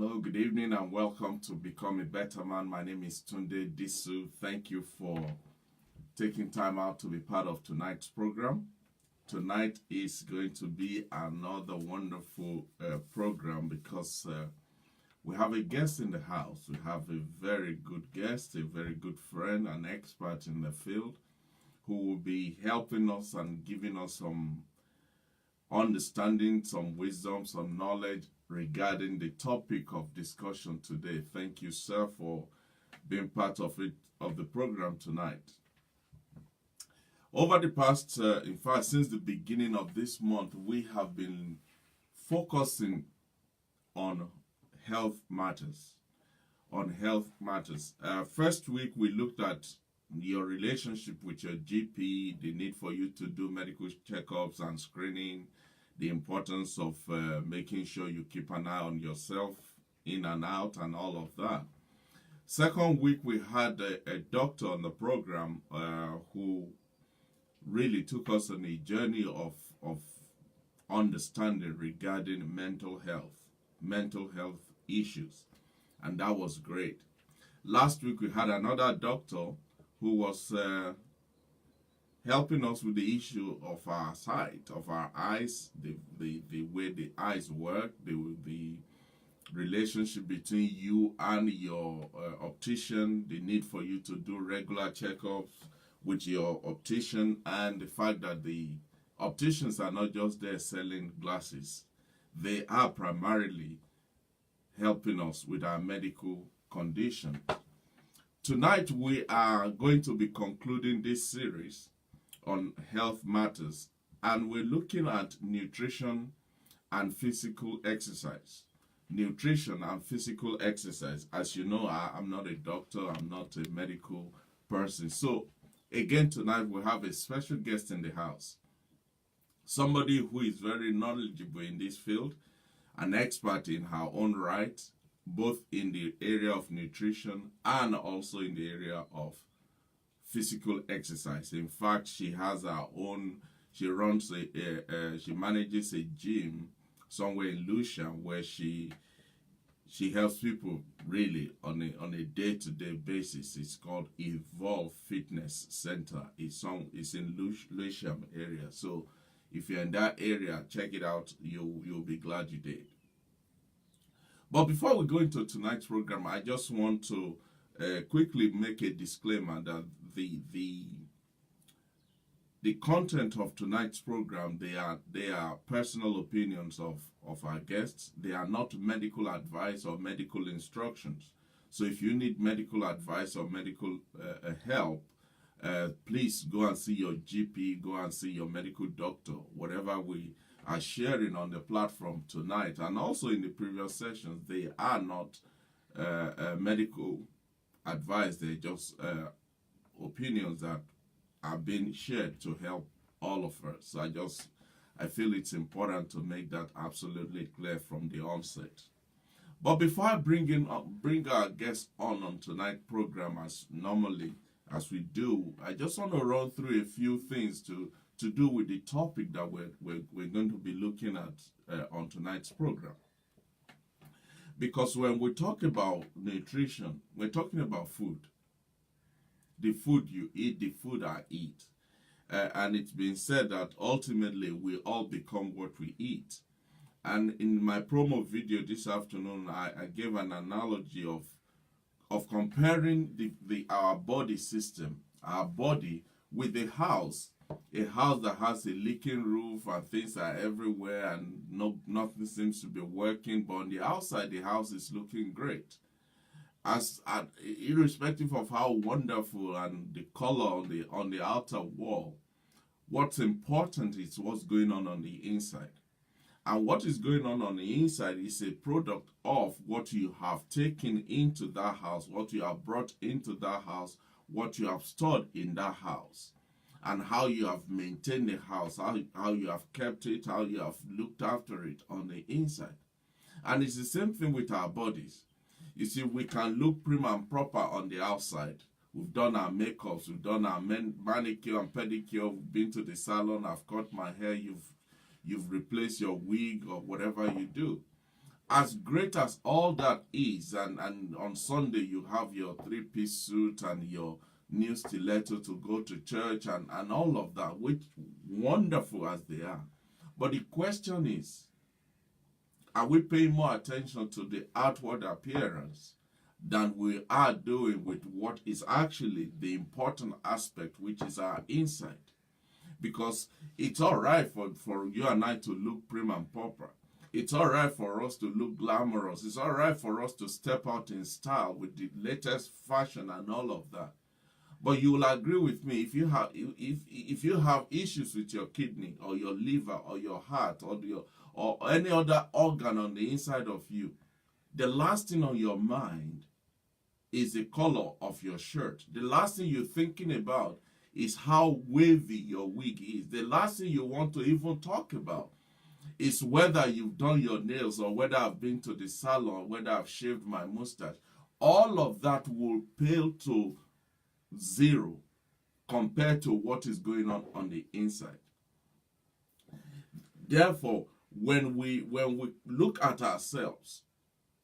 Hello, good evening, and welcome to Become a Better Man. My name is Tunde Disu. Thank you for taking time out to be part of tonight's program. Tonight is going to be another wonderful program because we have a guest in the house. We have a very good guest, a very good friend, an expert in the field who will be helping us and giving us some understanding, some wisdom, some knowledge regarding the topic of discussion today. Thank you, sir, for being part of the program tonight. Over the past, in fact, since the beginning of this month, we have been focusing on health matters. First week, we looked at your relationship with your GP, the need for you to do medical checkups and screening, the importance of making sure you keep an eye on yourself in and out and all of that. Second week, we had a doctor on the program who really took us on a journey of understanding regarding mental health issues, and that was great. Last week, we had another doctor who was helping us with the issue of our sight, of our eyes, the way the eyes work, the relationship between you and your optician, the need for you to do regular checkups with your optician, and the fact that the opticians are not just there selling glasses. They are primarily helping us with our medical condition. Tonight, we are going to be concluding this series on health matters, and we're looking at nutrition and physical exercise. Nutrition and physical exercise. As you know, I'm not a doctor, I'm not a medical person. So, again, tonight we have a special guest in the house. Somebody who is very knowledgeable in this field, an expert in her own right, both in the area of nutrition and also in the area of physical exercise. In fact, she has her own, she manages a gym somewhere in Lucia where she helps people really on a day-to-day basis. It's called Evolve Fitness Center. It's in Lewisham area. So if you're in that area, check it out. You'll be glad you did. But before we go into tonight's program, I just want to quickly make a disclaimer that the content of tonight's program, they are personal opinions of our guests. They are not medical advice or medical instructions. So if you need medical advice or medical help, please go and see your GP, go and see your medical doctor. Whatever we are sharing on the platform tonight and also in the previous sessions, they are not medical advice. They're just opinions that are being shared to help all of us. So I feel it's important to make that absolutely clear from the onset. But before I bring our guest on tonight's program as we do, I just want to run through a few things to do with the topic that we're going to be looking at on tonight's program. Because when we talk about nutrition, we're talking about food. The food you eat, the food I eat. And it's been said that ultimately we all become what we eat. And in my promo video this afternoon, I gave an analogy of comparing our body system, our body, with a house that has a leaking roof and things are everywhere and nothing seems to be working, but on the outside the house is looking great. Irrespective of how wonderful and the color on the outer wall, what's important is what's going on the inside. And what is going on the inside is a product of what you have taken into that house, what you have brought into that house, what you have stored in that house, and how you have maintained the house, how you have kept it, how you have looked after it on the inside. And it's the same thing with our bodies. You see, we can look prim and proper on the outside. We've done our makeups, we've done our manicure and pedicure, we've been to the salon, I've cut my hair, you've replaced your wig or whatever you do. as great as all that is, and on Sunday you have your three-piece suit and your new stiletto to go to church and all of that, which wonderful as they are. But the question is, are we paying more attention to the outward appearance than we are doing with what is actually the important aspect, which is our inside? Because it's all right for you and I to look prim and proper. It's all right for us to look glamorous. It's all right for us to step out in style with the latest fashion and all of that. But you will agree with me, if you have issues with your kidney or your liver or your heart or any other organ on the inside of you, the last thing on your mind is the color of your shirt. The last thing you're thinking about is how wavy your wig is. The last thing you want to even talk about is whether you've done your nails or whether I've been to the salon, whether I've shaved my mustache. All of that will pale to zero compared to what is going on the inside. Therefore, when we look at ourselves,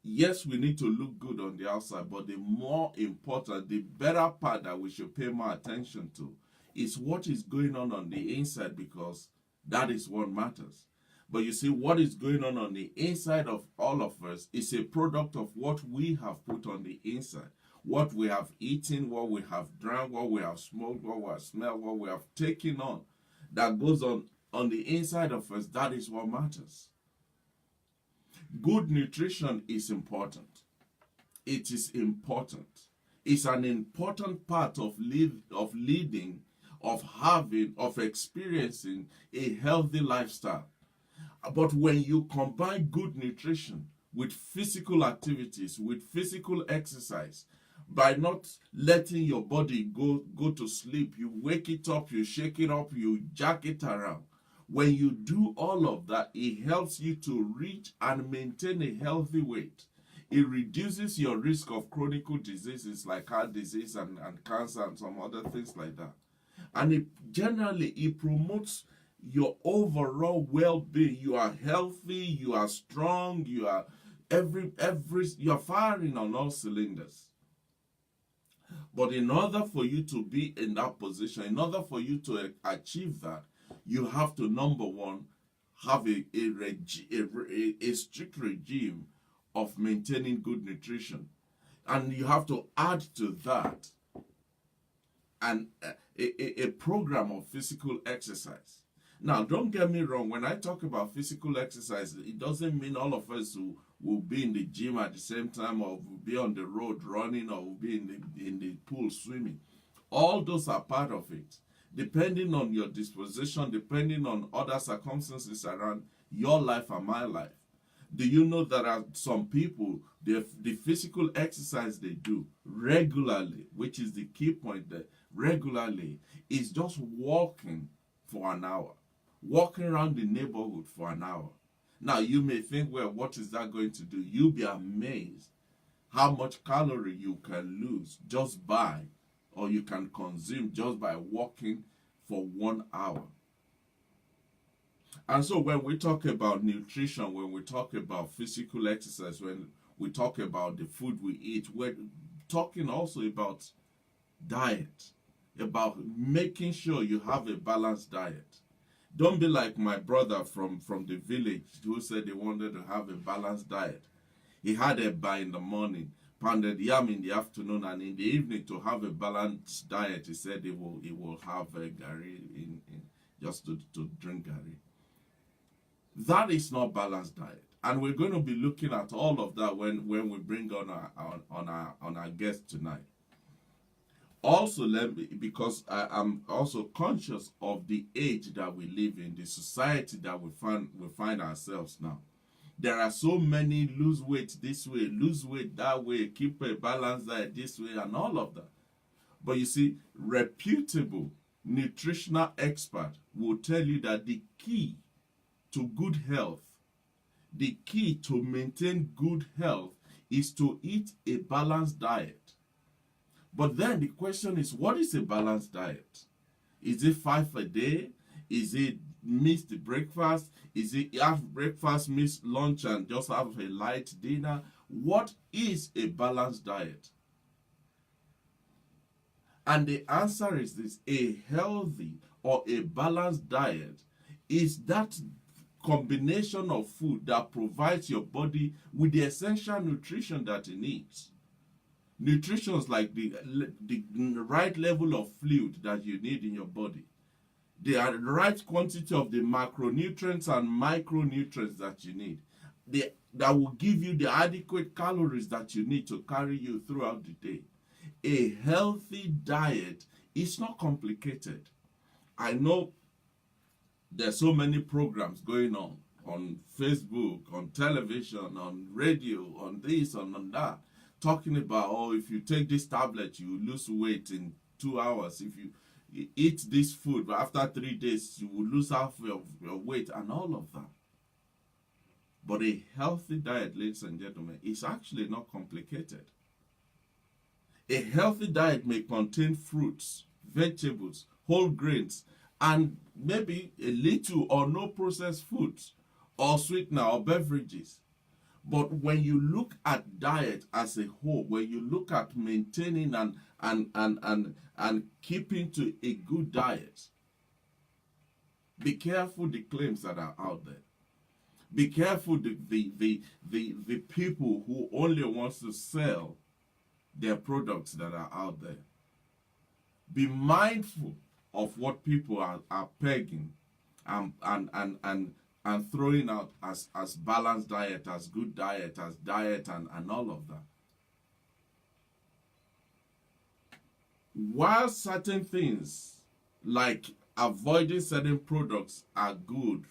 yes, we need to look good on the outside, but the more important, the better part that we should pay more attention to is what is going on the inside, because that is what matters. But you see, what is going on the inside of all of us is a product of what we have put on the inside. What we have eaten, what we have drank, what we have smoked, what we have smelled, what we have taken on, that goes on the inside of us, that is what matters. Good nutrition is important. It is important. It's an important part of leading, of having, of experiencing a healthy lifestyle. But when you combine good nutrition with physical activities, with physical exercise, by not letting your body go to sleep, you wake it up, you shake it up, you jack it around. When you do all of that, it helps you to reach and maintain a healthy weight. It reduces your risk of chronic diseases like heart disease and cancer and some other things like that. And it promotes your overall well-being. You are healthy, you are strong, you are you're firing on all cylinders. But in order for you to be in that position, in order for you to achieve that, you have to, number one, have a strict regime of maintaining good nutrition. And you have to add to that a program of physical exercise. Now, don't get me wrong. When I talk about physical exercise, it doesn't mean all of us will be in the gym at the same time, or will be on the road running, or will be in the pool swimming. All those are part of it. Depending on your disposition, depending on other circumstances around your life and my life. Do you know there are some people, the physical exercise they do regularly, which is the key point there, regularly, is just walking for an hour. Walking around the neighborhood for an hour. Now, you may think, well, what is that going to do? You'll be amazed how much calorie you can lose just by, or you can consume just by walking for 1 hour. And so when we talk about nutrition, when we talk about physical exercise, when we talk about the food we eat, we're talking also about diet, about making sure you have a balanced diet. Don't be like my brother from the village who said he wanted to have a balanced diet. He had eba in the morning, pounded yam in the afternoon, and in the evening, to have a balanced diet, he said he will have a gari just to drink gari. That is not balanced diet, and we're going to be looking at all of that when we bring on our guest tonight. Also, because I'm also conscious of the age that we live in, the society that we find ourselves now. There are so many lose weight this way, lose weight that way, keep a balanced diet this way, and all of that. But you see, reputable nutritional expert will tell you that the key to good health, the key to maintain good health, is to eat a balanced diet. But then the question is, what is a balanced diet? Is it 5 a day? Is it miss the breakfast? Is it have breakfast, miss lunch, and just have a light dinner? What is a balanced diet? And the answer is this: a healthy or a balanced diet is that combination of food that provides your body with the essential nutrition that it needs. Nutritions like the right level of fluid that you need in your body, the right quantity of the macronutrients and micronutrients that you need, that will give you the adequate calories that you need to carry you throughout the day. A healthy diet is not complicated. I know there's so many programs going on Facebook, on television, on radio, on this, on that, talking about, oh, if you take this tablet, you lose weight in 2 hours. If you eat this food, after 3 days, you will lose half of your weight and all of that. But a healthy diet, ladies and gentlemen, is actually not complicated. A healthy diet may contain fruits, vegetables, whole grains, and maybe a little or no processed foods, or sweetener or beverages. But when you look at diet as a whole, when you look at maintaining and keeping to a good diet, be careful the claims that are out there. Be careful the people who only wants to sell their products that are out there. Be mindful of what people are pegging and throwing out as balanced diet, as good diet, as diet, and all of that. While certain things like avoiding certain products are good,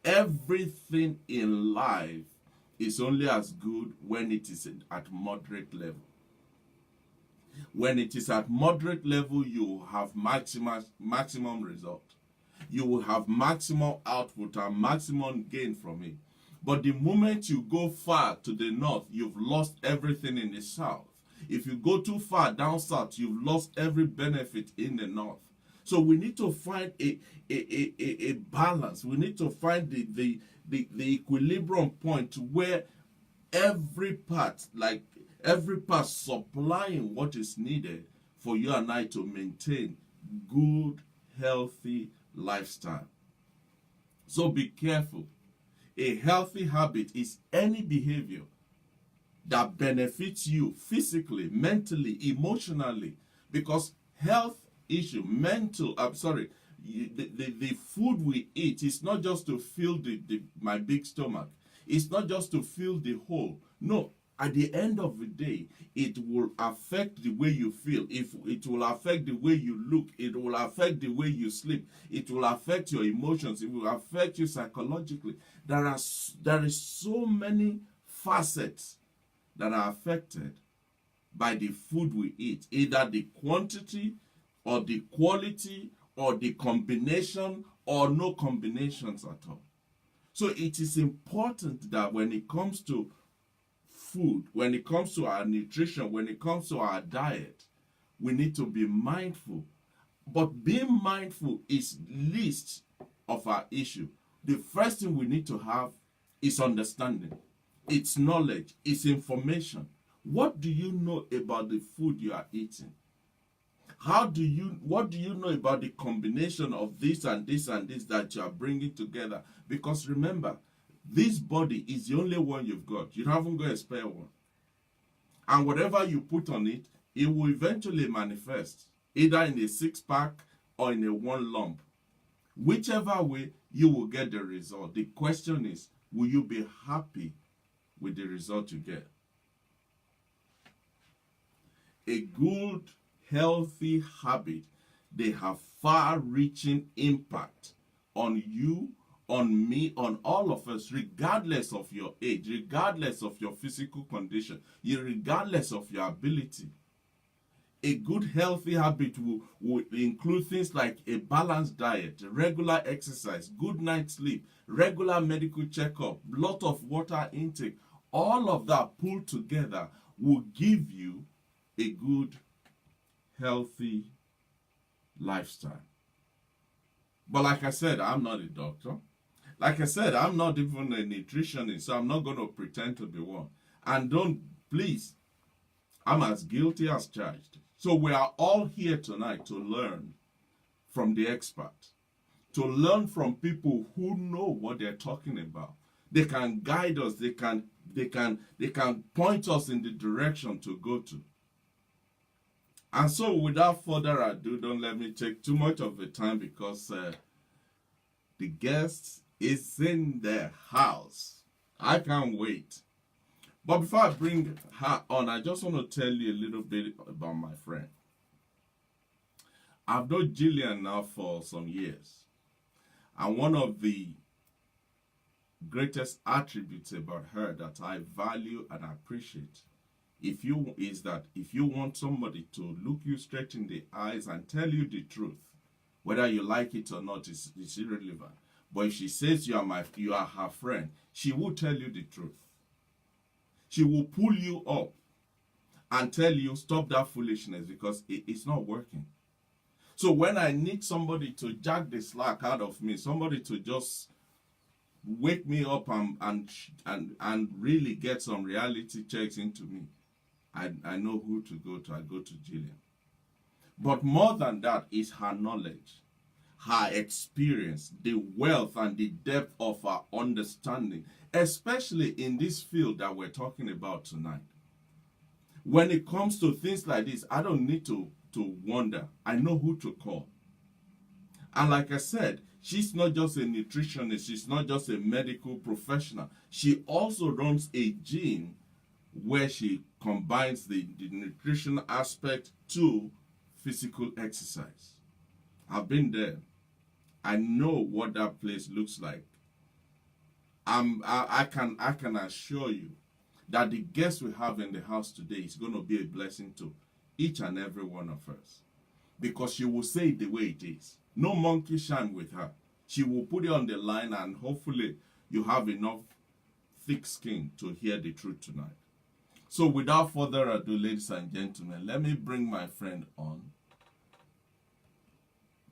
everything in life is only as good when it is at moderate level. When it is at moderate level, you will have maximum result. You will have maximum output and maximum gain from it. But the moment you go far to the north, you've lost everything in the south. If you go too far down south, you've lost every benefit in the north. So we need to find a balance. We need to find the equilibrium point where every part supplying what is needed for you and I to maintain good, healthy lifestyle. So be careful. A healthy habit is any behavior that benefits you physically, mentally, emotionally, because health issue, the food we eat is not just to fill my big stomach. It's not just to fill the hole. No, at the end of the day, it will affect the way you feel. It will affect the way you look. It will affect the way you sleep. It will affect your emotions. It will affect you psychologically. There is so many facets that are affected by the food we eat, either the quantity or the quality or the combination or no combinations at all. So it is important that when it comes to food, when it comes to our nutrition, when it comes to our diet, we need to be mindful. But being mindful is least of our issue. The first thing we need to have is understanding. It's knowledge, it's information. What do you know about the food you are eating? What do you know about the combination of this and this and this that you are bringing together? Because remember, this body is the only one you've got. You haven't got a spare one. And whatever you put on it, it will eventually manifest, either in a 6-pack or in a 1 lump. Whichever way, you will get the result. The question is, will you be happy with the result you get? A good, healthy habit, they have far-reaching impact on you, on me, on all of us, regardless of your age, regardless of your physical condition, regardless of your ability. A good, healthy habit will include things like a balanced diet, regular exercise, good night's sleep, regular medical checkup, lot of water intake. All of that pulled together will give you a good, healthy lifestyle. But like I said, I'm not a doctor. Like I said, I'm not even a nutritionist, so I'm not going to pretend to be one. And don't, please, I'm as guilty as charged. So we are all here tonight to learn from the expert, to learn from people who know what they're talking about. They can guide us, they can point us in the direction to go to. And so without further ado, don't let me take too much of the time because the guest is in the house. I can't wait. But before I bring her on, I just want to tell you a little bit about my friend. I've known Gillian now for some years. And one of the greatest attributes about her that I value and appreciate is that if you want somebody to look you straight in the eyes and tell you the truth, whether you like it or not is irrelevant. But if she says you are her friend, she will tell you the truth. She will pull you up and tell you, stop that foolishness because it's not working. So when I need somebody to jack the slack out of me, somebody to just wake me up and really get some reality checks into me, I know who to go to. I go to Gillian. But more than that is her knowledge, her experience, the wealth and the depth of her understanding, especially in this field that we're talking about tonight. When it comes to things like this, I don't need to wonder. I know who to call. And like I said, she's not just a nutritionist. She's not just a medical professional. She also runs a gym where she combines the nutrition aspect to physical exercise. I've been there. I know what that place looks like. I can assure you that the guest we have in the house today is going to be a blessing to each and every one of us, because she will say it the way it is. No monkey shine with her. She will put it on the line, and hopefully you have enough thick skin to hear the truth tonight. So without further ado, ladies and gentlemen, let me bring my friend on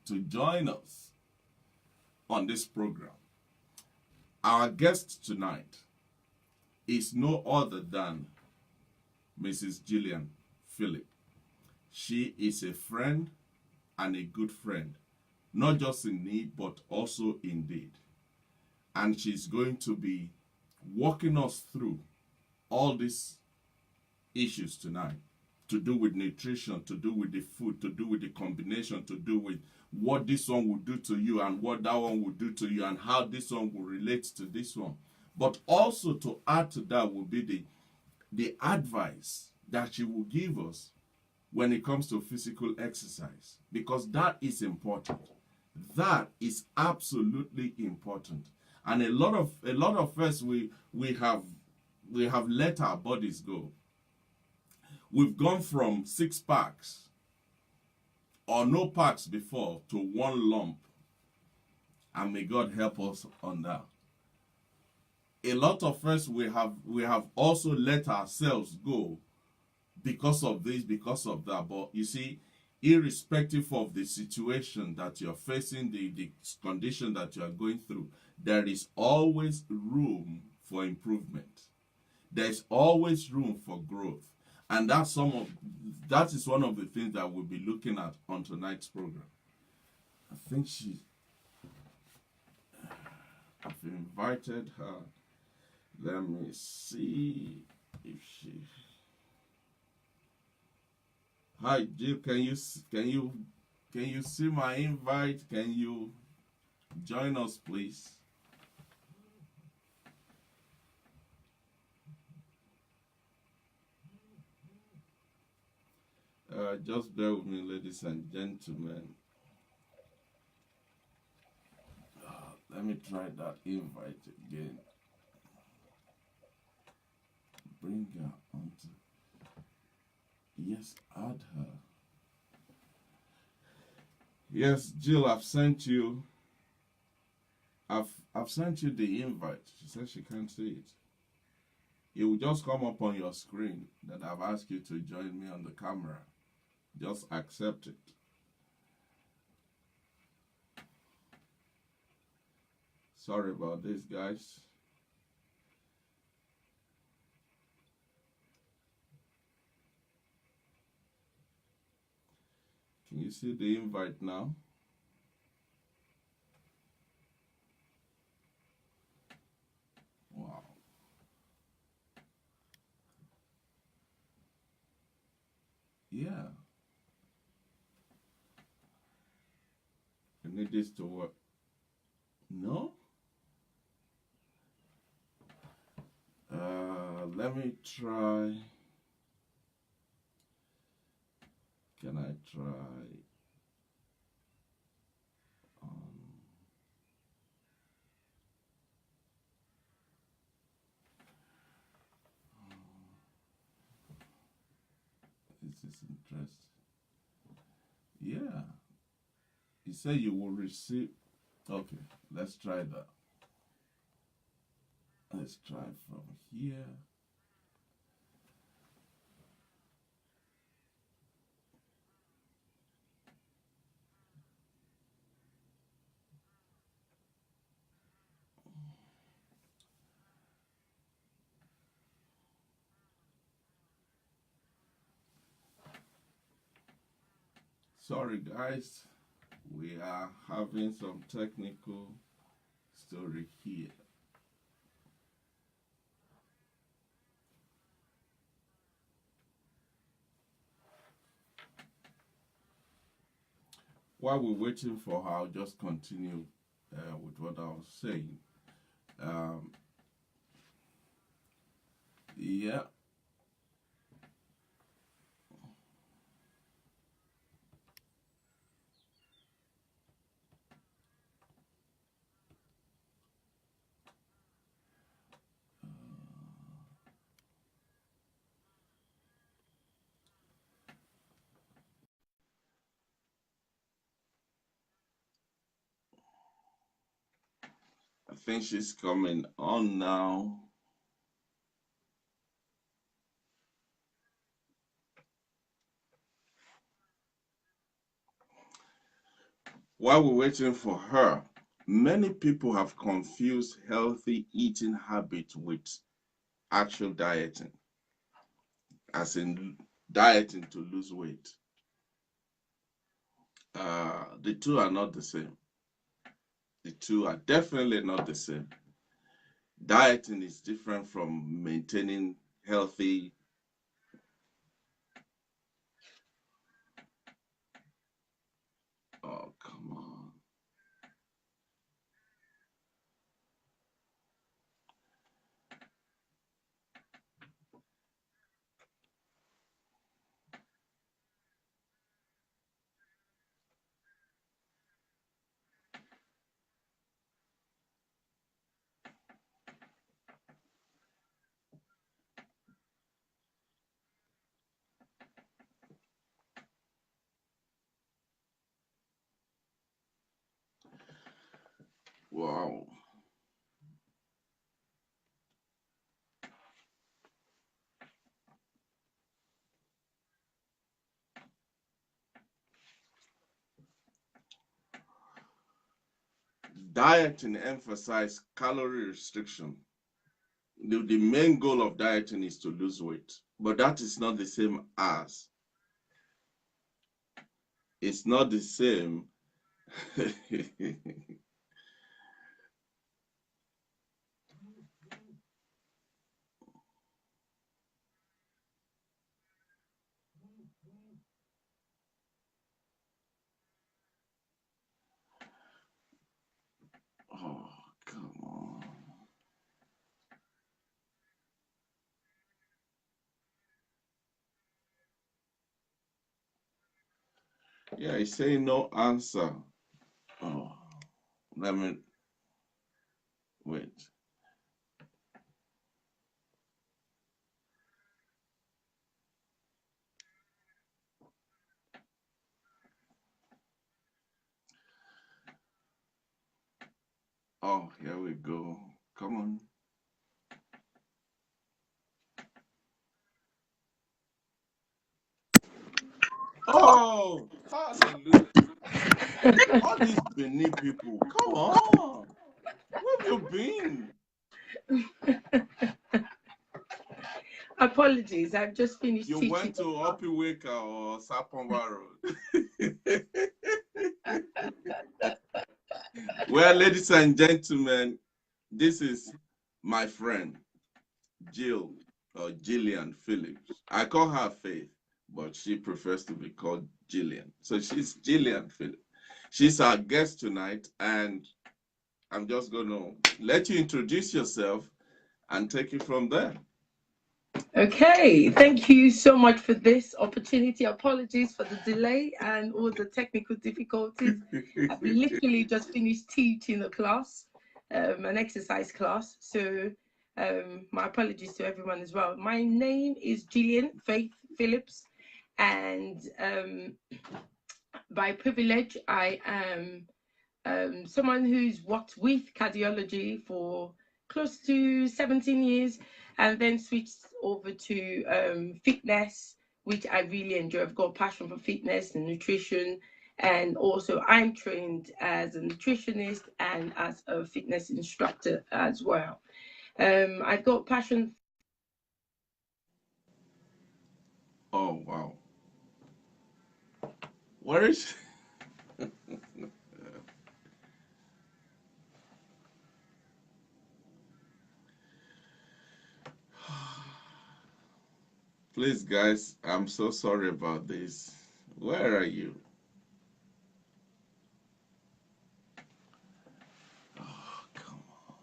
to join us on this program. Our guest tonight is no other than Mrs. Gillian Phillip. She is a friend and a good friend, not just in need, but also in deed. And she's going to be walking us through all these issues tonight, to do with nutrition, to do with the food, to do with the combination, to do with what this one will do to you and what that one will do to you and how this one will relate to this one. But also to add to that will be the advice that she will give us when it comes to physical exercise, because that is important. That is absolutely important. And a lot of us we have let our bodies go. We've gone from 6 packs or no packs before to 1 lump. And may God help us on that. A lot of us we have also let ourselves go because of this, because of that. But you see, irrespective of the situation that you're facing, the condition that you are going through, there is always room for improvement. There's always room for growth. And that is one of the things that we'll be looking at on tonight's program. I think I've invited her. Let me see if she. Hi, Jill. Can you see my invite? Can you join us, please? Just bear with me, ladies and gentlemen. Let me try that invite again. Bring her onto. Yes, add her. Yes, Jill, I've sent you. I've sent you the invite. She says she can't see it. It will just come up on your screen that I've asked you to join me on the camera. Just accept it. Sorry about this, guys. Can you see the invite now? Wow. Yeah. I need this to work. No? Let me try. Can I try? This is interesting. Yeah. You say you will receive. Okay, let's try that. Let's try from here. Sorry, guys. We are having some technical story here. While we're waiting for her, I'll just continue with what I was saying. Um, yeah. I think she's coming on now. While we're waiting for her, many people have confused healthy eating habits with actual dieting, as in dieting to lose weight. The two are not the same. The two are definitely not the same. Dieting is different from maintaining healthy. Oh, come on. Wow. Dieting emphasizes calorie restriction. The main goal of dieting is to lose weight, but that is not the same as. It's not the same. Oh, come on. Yeah, he's saying no answer. Oh, let me wait. Oh, here we go. Come on. Oh, hallelujah. All these Benin people, come on. have you been? Apologies, I've just finished You teaching. went to Opiweka or Sapomba Road. Well, ladies and gentlemen, this is my friend, Jill, or Gillian Phillips. I call her Faith, but she prefers to be called Gillian. So she's Gillian Phillips. She's our guest tonight, and I'm just going to let you introduce yourself and take it from there. Okay, thank you so much for this opportunity. Apologies for the delay and all the technical difficulties. I've literally just finished teaching a class, an exercise class. So my apologies to everyone as well. My name is Gillian Faith Phillips, and by privilege, I am someone who's worked with cardiology for close to 17 years and then switched over to fitness, which I really enjoy. I've got a passion for fitness and nutrition. And also, I'm trained as a nutritionist and as a fitness instructor as well. I've got passion. Oh, wow. Where is Please, guys, I'm so sorry about this. Where are you? Oh, come on.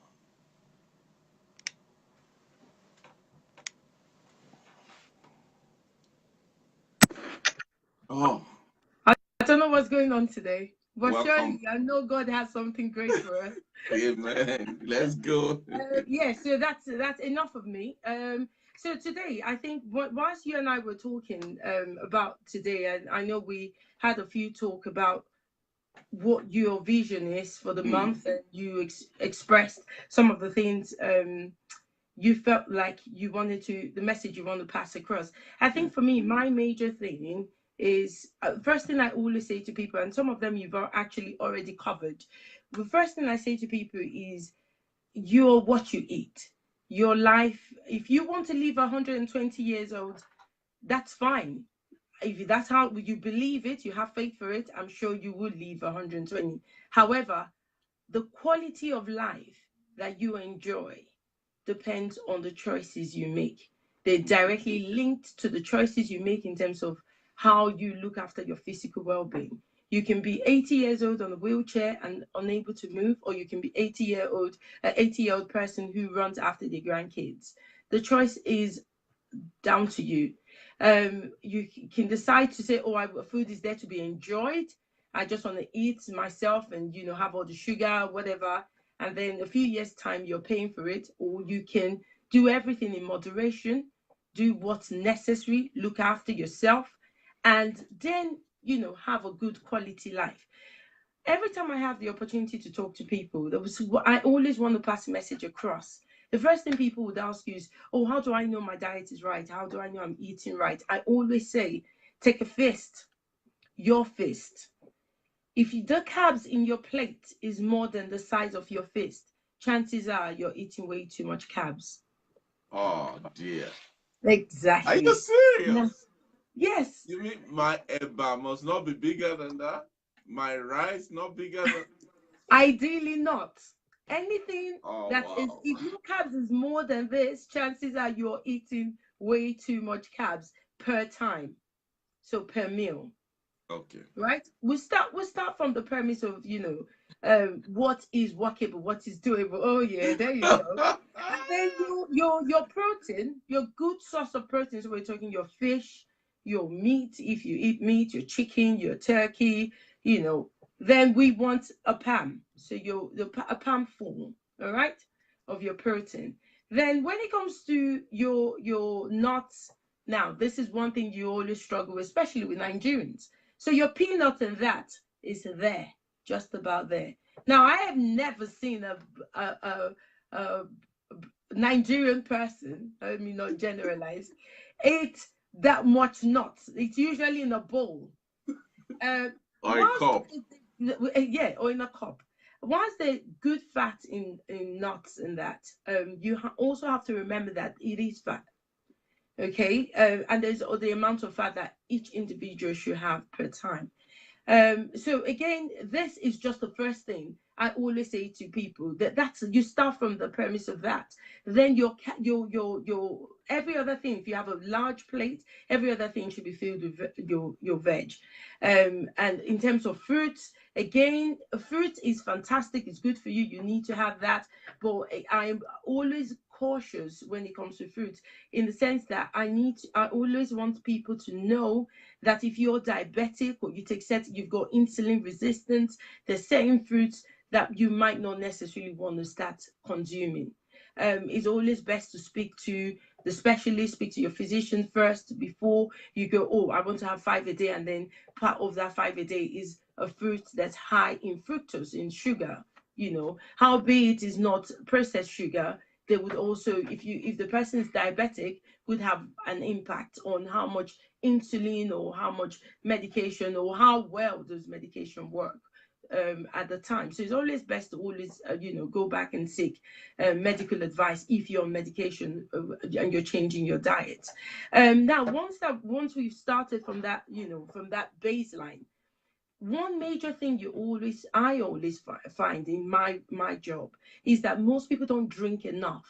Oh, I don't know what's going on today, but welcome. surely I know God has something great for us. Amen. Let's go. Yeah, so that's enough of me. So today, I think whilst you and I were talking about today, and I know we had a few talk about what your vision is for the month, and you expressed some of the things you felt like you wanted to, the message you want to pass across. I think for me, my major thing is first thing I always say to people, and some of them you've actually already covered. The first thing I say to people is you're what you eat. Your life, if you want to live 120 years old, that's fine. If that's how you believe it, you have faith for it, I'm sure you will live 120. However, the quality of life that you enjoy depends on the choices you make. They're directly linked to the choices you make in terms of how you look after your physical well-being. You can be 80 years old on a wheelchair and unable to move, or you can be 80-year-old person who runs after their grandkids. The choice is down to you. You can decide to say, "Oh, food is there to be enjoyed. I just want to eat myself and have all the sugar, whatever." And then a few years' time, you're paying for it. Or you can do everything in moderation, do what's necessary, look after yourself, and then have a good quality life. Every time I have the opportunity to talk to people, I always want to pass a message across. The first thing people would ask you is, "Oh, how do I know my diet is right? How do I know I'm eating right?" I always say, take a fist, your fist. If the carbs in your plate is more than the size of your fist, chances are you're eating way too much carbs. Oh, dear. Are you Exactly. No. serious? Yes. You mean my eba must not be bigger than that? My rice not bigger than... Ideally not. Anything Oh, that is, wow. if your carbs is more than this, chances are you're eating way too much carbs per time. So per meal. Okay. Right? We start from the premise of, what is workable, what is doable. Oh yeah, there you go. And then your protein, your good source of protein. So we're talking your fish, your meat, if you eat meat, your chicken, your turkey, then we want a palm. So a palm full, all right, of your protein. Then when it comes to your nuts, now this is one thing you always struggle with, especially with Nigerians. So your peanut and that is there, just about there. Now I have never seen a Nigerian person, let me not generalize, eat that much nuts. It's usually in a bowl. Or a cup. Yeah, or in a cup. whilst there's good fat in nuts and that, you also have to remember that it is fat. Okay, and there's the amount of fat that each individual should have per time. So again, this is just the first thing I always say to people, that that's, you start from the premise of that. Then your every other thing, if you have a large plate, every other thing should be filled with your veg. And in terms of fruits, again, fruit is fantastic. It's good for you. You need to have that. But I'm always cautious when it comes to fruits, in the sense that I always want people to know that if you're diabetic or you take certain, you've got insulin resistance, there's certain fruits that you might not necessarily want to start consuming. It's always best to speak to the specialist, speak to your physician first before you go, oh, I want to have 5 a day, and then part of that 5 a day is a fruit that's high in fructose, in sugar. Howbeit it is not processed sugar, they would also, if the person is diabetic, would have an impact on how much insulin or how much medication or how well does medication work at the time. So it's always best to always go back and seek medical advice if you're on medication and you're changing your diet. Now once we've started from that, from that baseline, one major thing I always find in my job is that most people don't drink enough.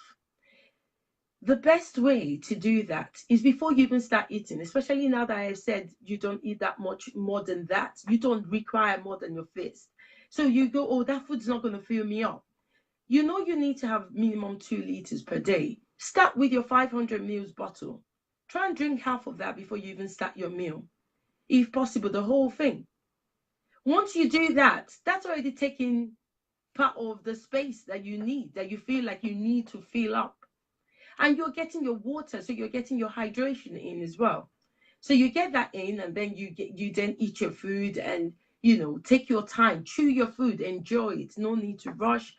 The best way to do that is before you even start eating, especially now that I've said you don't eat that much more than that. You don't require more than your fist. So you go, oh, that food's not going to fill me up. You need to have minimum 2 liters per day. Start with your 500 ml bottle. Try and drink half of that before you even start your meal. If possible, the whole thing. Once you do that, that's already taking part of the space that you need, that you feel like you need to fill up. And you're getting your water, so you're getting your hydration in as well. So you get that in, and then you then eat your food, and take your time, chew your food, enjoy it. No need to rush.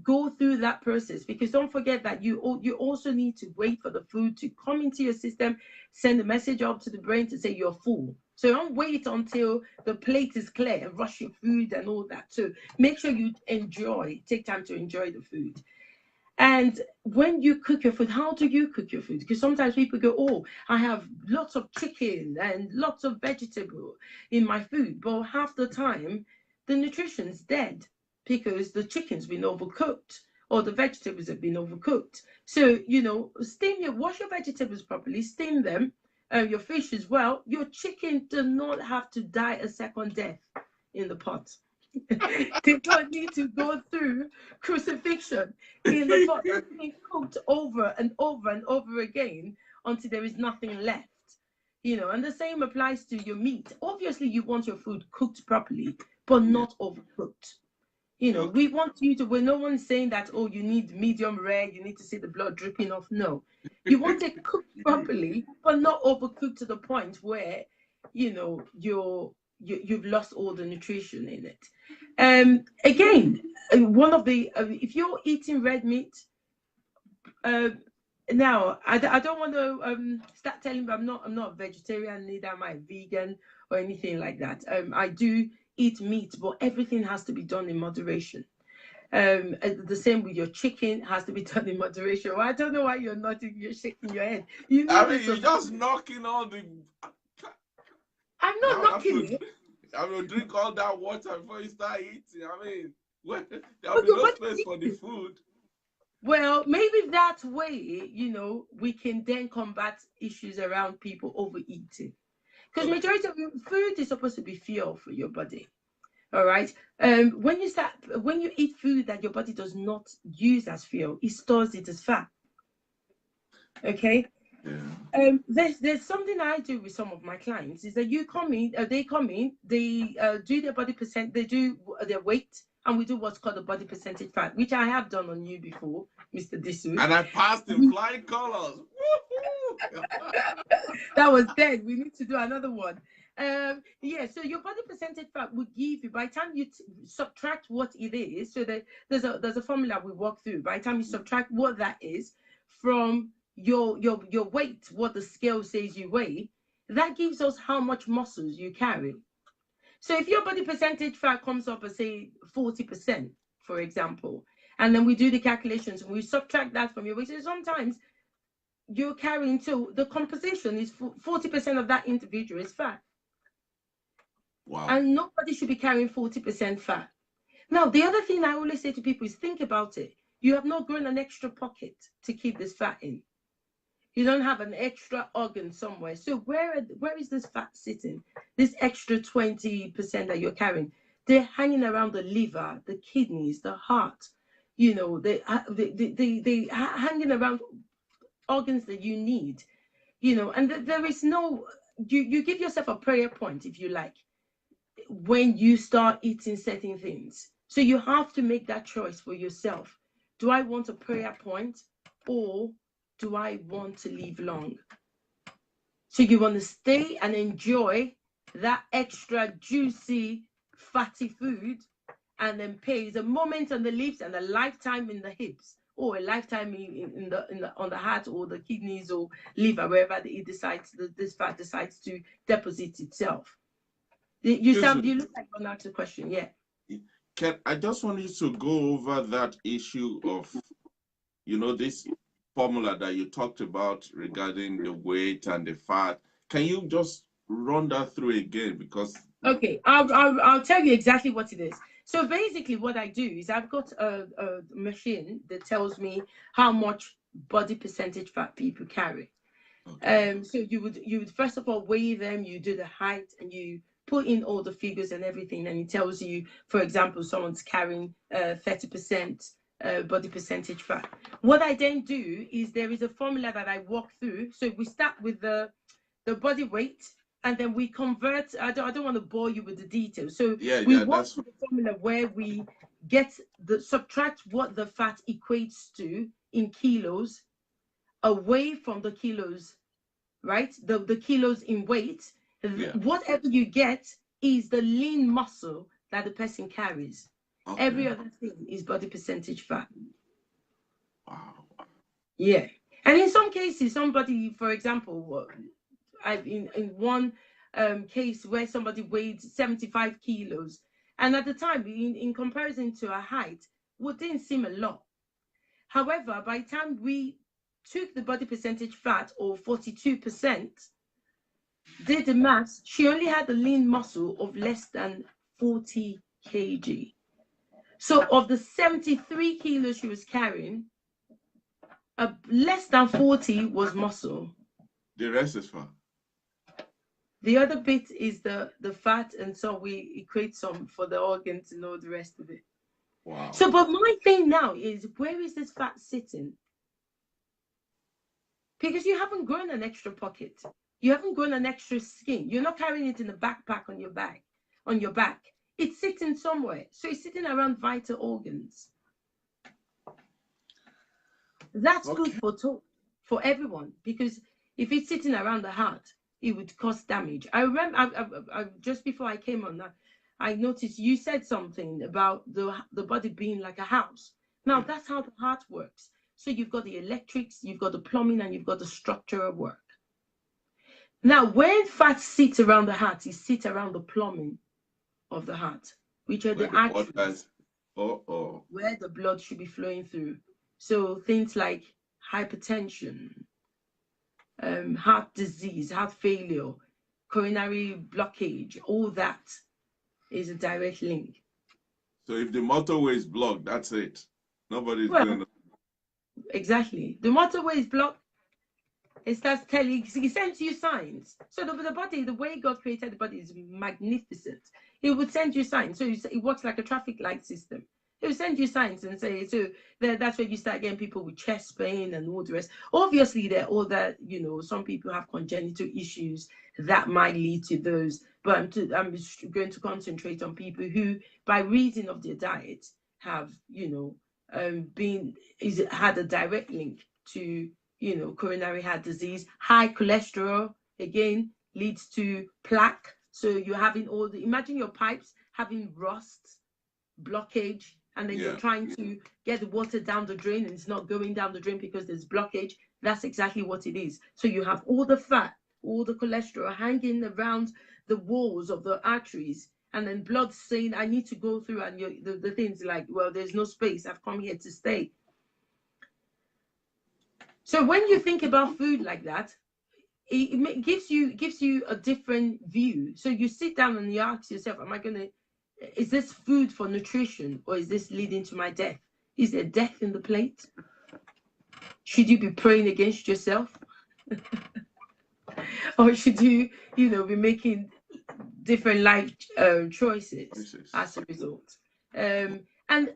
Go through that process, because don't forget that you also need to wait for the food to come into your system, send a message up to the brain to say you're full. So don't wait until the plate is clear and rush your food and all that. So make sure you take time to enjoy the food. And when you cook your food, how do you cook your food? Because sometimes people go, oh, I have lots of chicken and lots of vegetable in my food. But half the time, the nutrition's dead because the chicken's been overcooked or the vegetables have been overcooked. So, wash your vegetables properly, steam them, your fish as well. Your chicken does not have to die a second death in the pot. They don't need to go through crucifixion in the pot that's being cooked over and over and over again until there is nothing left. And the same applies to your meat. Obviously, you want your food cooked properly, but not overcooked. We want you to, when no one's saying that, oh, you need medium rare, you need to see the blood dripping off. No. You want it cooked properly, but not overcooked to the point where, you've lost all the nutrition in it. Again, one of the if you're eating red meat, now I don't want to start telling you I'm not a vegetarian, neither am I vegan or anything like that. I do eat meat, but everything has to be done in moderation. The same with your chicken, has to be done in moderation. Well, I don't know why you're nodding, you're shaking your head. You're just knocking all the. I'm not knocking it. I will drink all that water before you start eating. There'll be no space for the food. Well, maybe that way, we can then combat issues around people overeating. Because majority of food is supposed to be fuel for your body. All right. When you eat food that your body does not use as fuel, it stores it as fat. Okay. Yeah. There's something I do with some of my clients is that they come in, they do their body percent, they do their weight, and we do what's called the body percentage fat, which I have done on you before, Mr. Disu. And I passed in flying colors. That was dead. We need to do another one. Yeah, so your body percentage fat will give you, by the time you subtract what it is, so that there's a formula we walk through. By the time you subtract what that is from your weight, what the scale says you weigh, that gives us how much muscles you carry. So if your body percentage fat comes up as say 40%, for example, and then we do the calculations and we subtract that from your weight, so sometimes you're carrying, so the composition is 40% of that individual is fat. Wow. And nobody should be carrying 40% fat. Now, the other thing I always say to people is think about it. You have not grown an extra pocket to keep this fat in. You don't have an extra organ somewhere. So where is this fat sitting? This extra 20% that you're carrying, they're hanging around the liver, the kidneys, the heart. You know, they hanging around organs that you need. You know, and there is no. You give yourself a prayer point if you like when you start eating certain things. So you have to make that choice for yourself. Do I want a prayer point, or do I want to live long? So you want to stay and enjoy that extra juicy, fatty food, and then pay the moment on the lips and a lifetime in the hips, or a lifetime on the heart or the kidneys or liver, wherever it decides this fat decides to deposit itself. You look like you asked a question, yeah. I just want you to go over that issue of, this formula that you talked about regarding the weight and the fat. Can you just run that through again? Because okay, I'll tell you exactly what it is. So basically, what I do is I've got a machine that tells me how much body percentage fat people carry. Okay. So you would first of all weigh them. You do the height and you put in all the figures and everything, and it tells you, for example, someone's carrying 30% body percentage fat. What I then do is there is a formula that I walk through. So we start with the body weight, and then we convert. I don't want to bore you with the details. So we walk through the formula where we subtract what the fat equates to in kilos, away from the kilos, right? The kilos in weight. Yeah. Whatever you get is the lean muscle that the person carries. Okay. Every other thing is body percentage fat. Wow. Yeah. And in some cases, somebody, for example, in one case where somebody weighed 75 kilos, and at the time, in comparison to her height, didn't seem a lot. However, by the time we took the body percentage fat, or 42%, did the maths, she only had a lean muscle of less than 40 kg. So of the 73 kilos she was carrying, less than 40 was muscle. The rest is fat. The other bit is the fat, and so we equate some for the organs and all the rest of it. Wow. So, but my thing now is, where is this fat sitting? Because you haven't grown an extra pocket. You haven't grown an extra skin. You're not carrying it in a backpack on your back. It's sitting somewhere. So it's sitting around vital organs. That's okay. Good for everyone, because if it's sitting around the heart, it would cause damage. I remember I just before I came on, I noticed you said something about the body being like a house. Now, that's how the heart works. So you've got the electrics, you've got the plumbing, and you've got the structural work. Now, when fat sits around the heart, it sits around the plumbing of the heart, which are the arteries where the blood should be flowing through. So things like hypertension, heart disease, heart failure, coronary blockage, all that is a direct link. So if the motorway is blocked, that's it. Nobody's going to... Exactly. The motorway is blocked. It starts telling, it sends you signs. So the body, the way God created the body is magnificent. It would send you signs. So it works like a traffic light system. It will send you signs and say, so that's where you start getting people with chest pain and all the rest. Obviously, there are other, some people have congenital issues that might lead to those. But I'm going to concentrate on people who, by reason of their diet, have, had a direct link to, coronary heart disease. High cholesterol, again, leads to plaque. So you're having imagine your pipes having rust, blockage, and then you're trying to get the water down the drain and it's not going down the drain because there's blockage. That's exactly what it is. So you have all the fat, all the cholesterol hanging around the walls of the arteries, and then blood saying I need to go through, and the things like, well, there's no space, I've come here to stay. So when you think about food like that, it gives you a different view. So you sit down and you ask yourself, is this food for nutrition, or is this leading to my death? Is there death in the plate? Should you be praying against yourself? Or should you be making different life choices as a result? And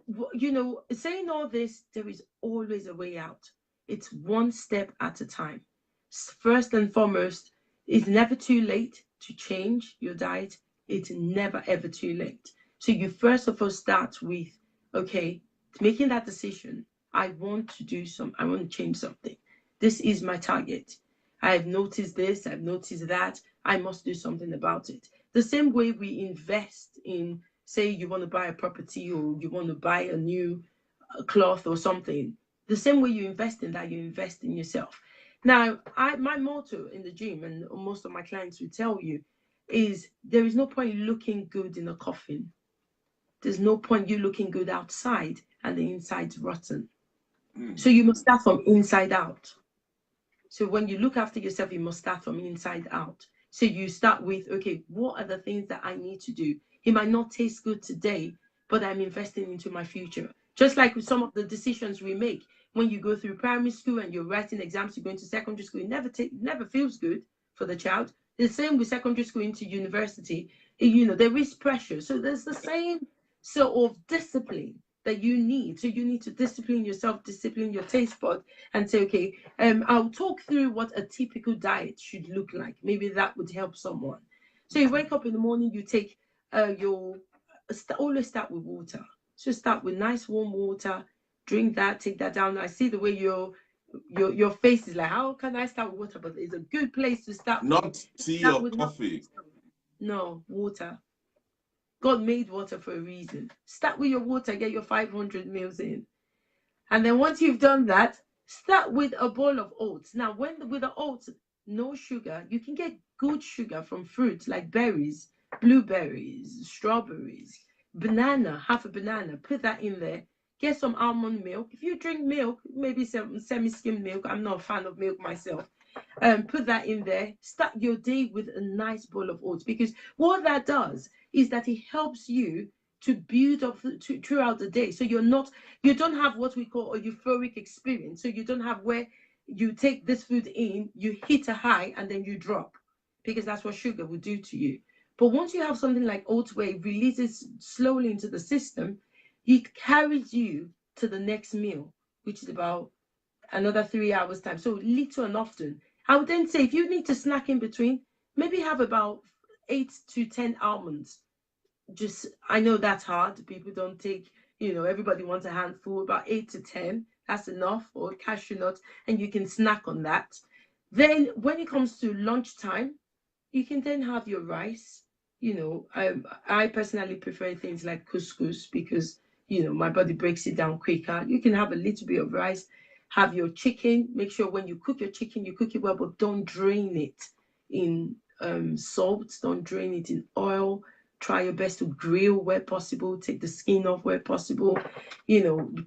saying all this, there is always a way out. It's one step at a time. First and foremost, it's never too late to change your diet. It's never ever too late. So you first of all start with, okay, making that decision. I want to change something. This is my target. I've noticed this, I've noticed that. I must do something about it. The same way we invest in, say, you want to buy a property, or you want to buy a new cloth or something. The same way you invest in that, you invest in yourself. Now, my motto in the gym, and most of my clients will tell you, is there is no point looking good in a coffin. There's no point you looking good outside and the inside's rotten. So you must start from inside out. So when you look after yourself, you must start from inside out. So you start with, okay, what are the things that I need to do? It might not taste good today, but I'm investing into my future. Just like with some of the decisions we make. When you go through primary school and you're writing exams to go into secondary school, it never feels good for the child. The same with secondary school into university. There is pressure. So there's the same sort of discipline that you need. So you need to discipline yourself, discipline your taste bud, and say, okay, I'll talk through what a typical diet should look like. Maybe that would help someone. So you wake up in the morning, you take always start with water. So start with nice warm water, drink that, take that down. I see the way your face is like, how can I start with water? But it's a good place to start. Not tea or coffee. No, water. God made water for a reason. Start with your water, get your 500 mils in. And then once you've done that, start with a bowl of oats. Now, with the oats, no sugar, you can get good sugar from fruits like berries, blueberries, strawberries, banana, half a banana, put that in there. Get some almond milk. If you drink milk, maybe some semi-skimmed milk. I'm not a fan of milk myself. Put that in there. Start your day with a nice bowl of oats, because what that does is that it helps you to build up throughout the day. So you don't have what we call a euphoric experience. So you don't have where you take this food in, you hit a high, and then you drop, because that's what sugar will do to you. But once you have something like oats where it releases slowly into the system, it carries you to the next meal, which is about another 3 hours time. So little and often. I would then say, if you need to snack in between, maybe have about 8 to 10 almonds. I know that's hard. People don't take, everybody wants a handful. About 8 to 10, that's enough, or cashew nuts, and you can snack on that. Then when it comes to lunchtime, you can then have your rice. I personally prefer things like couscous, because my body breaks it down quicker. You can have a little bit of rice, have your chicken. Make sure when you cook your chicken, you cook it well, but don't drain it in salt, don't drain it in oil. Try your best to grill where possible, take the skin off where possible.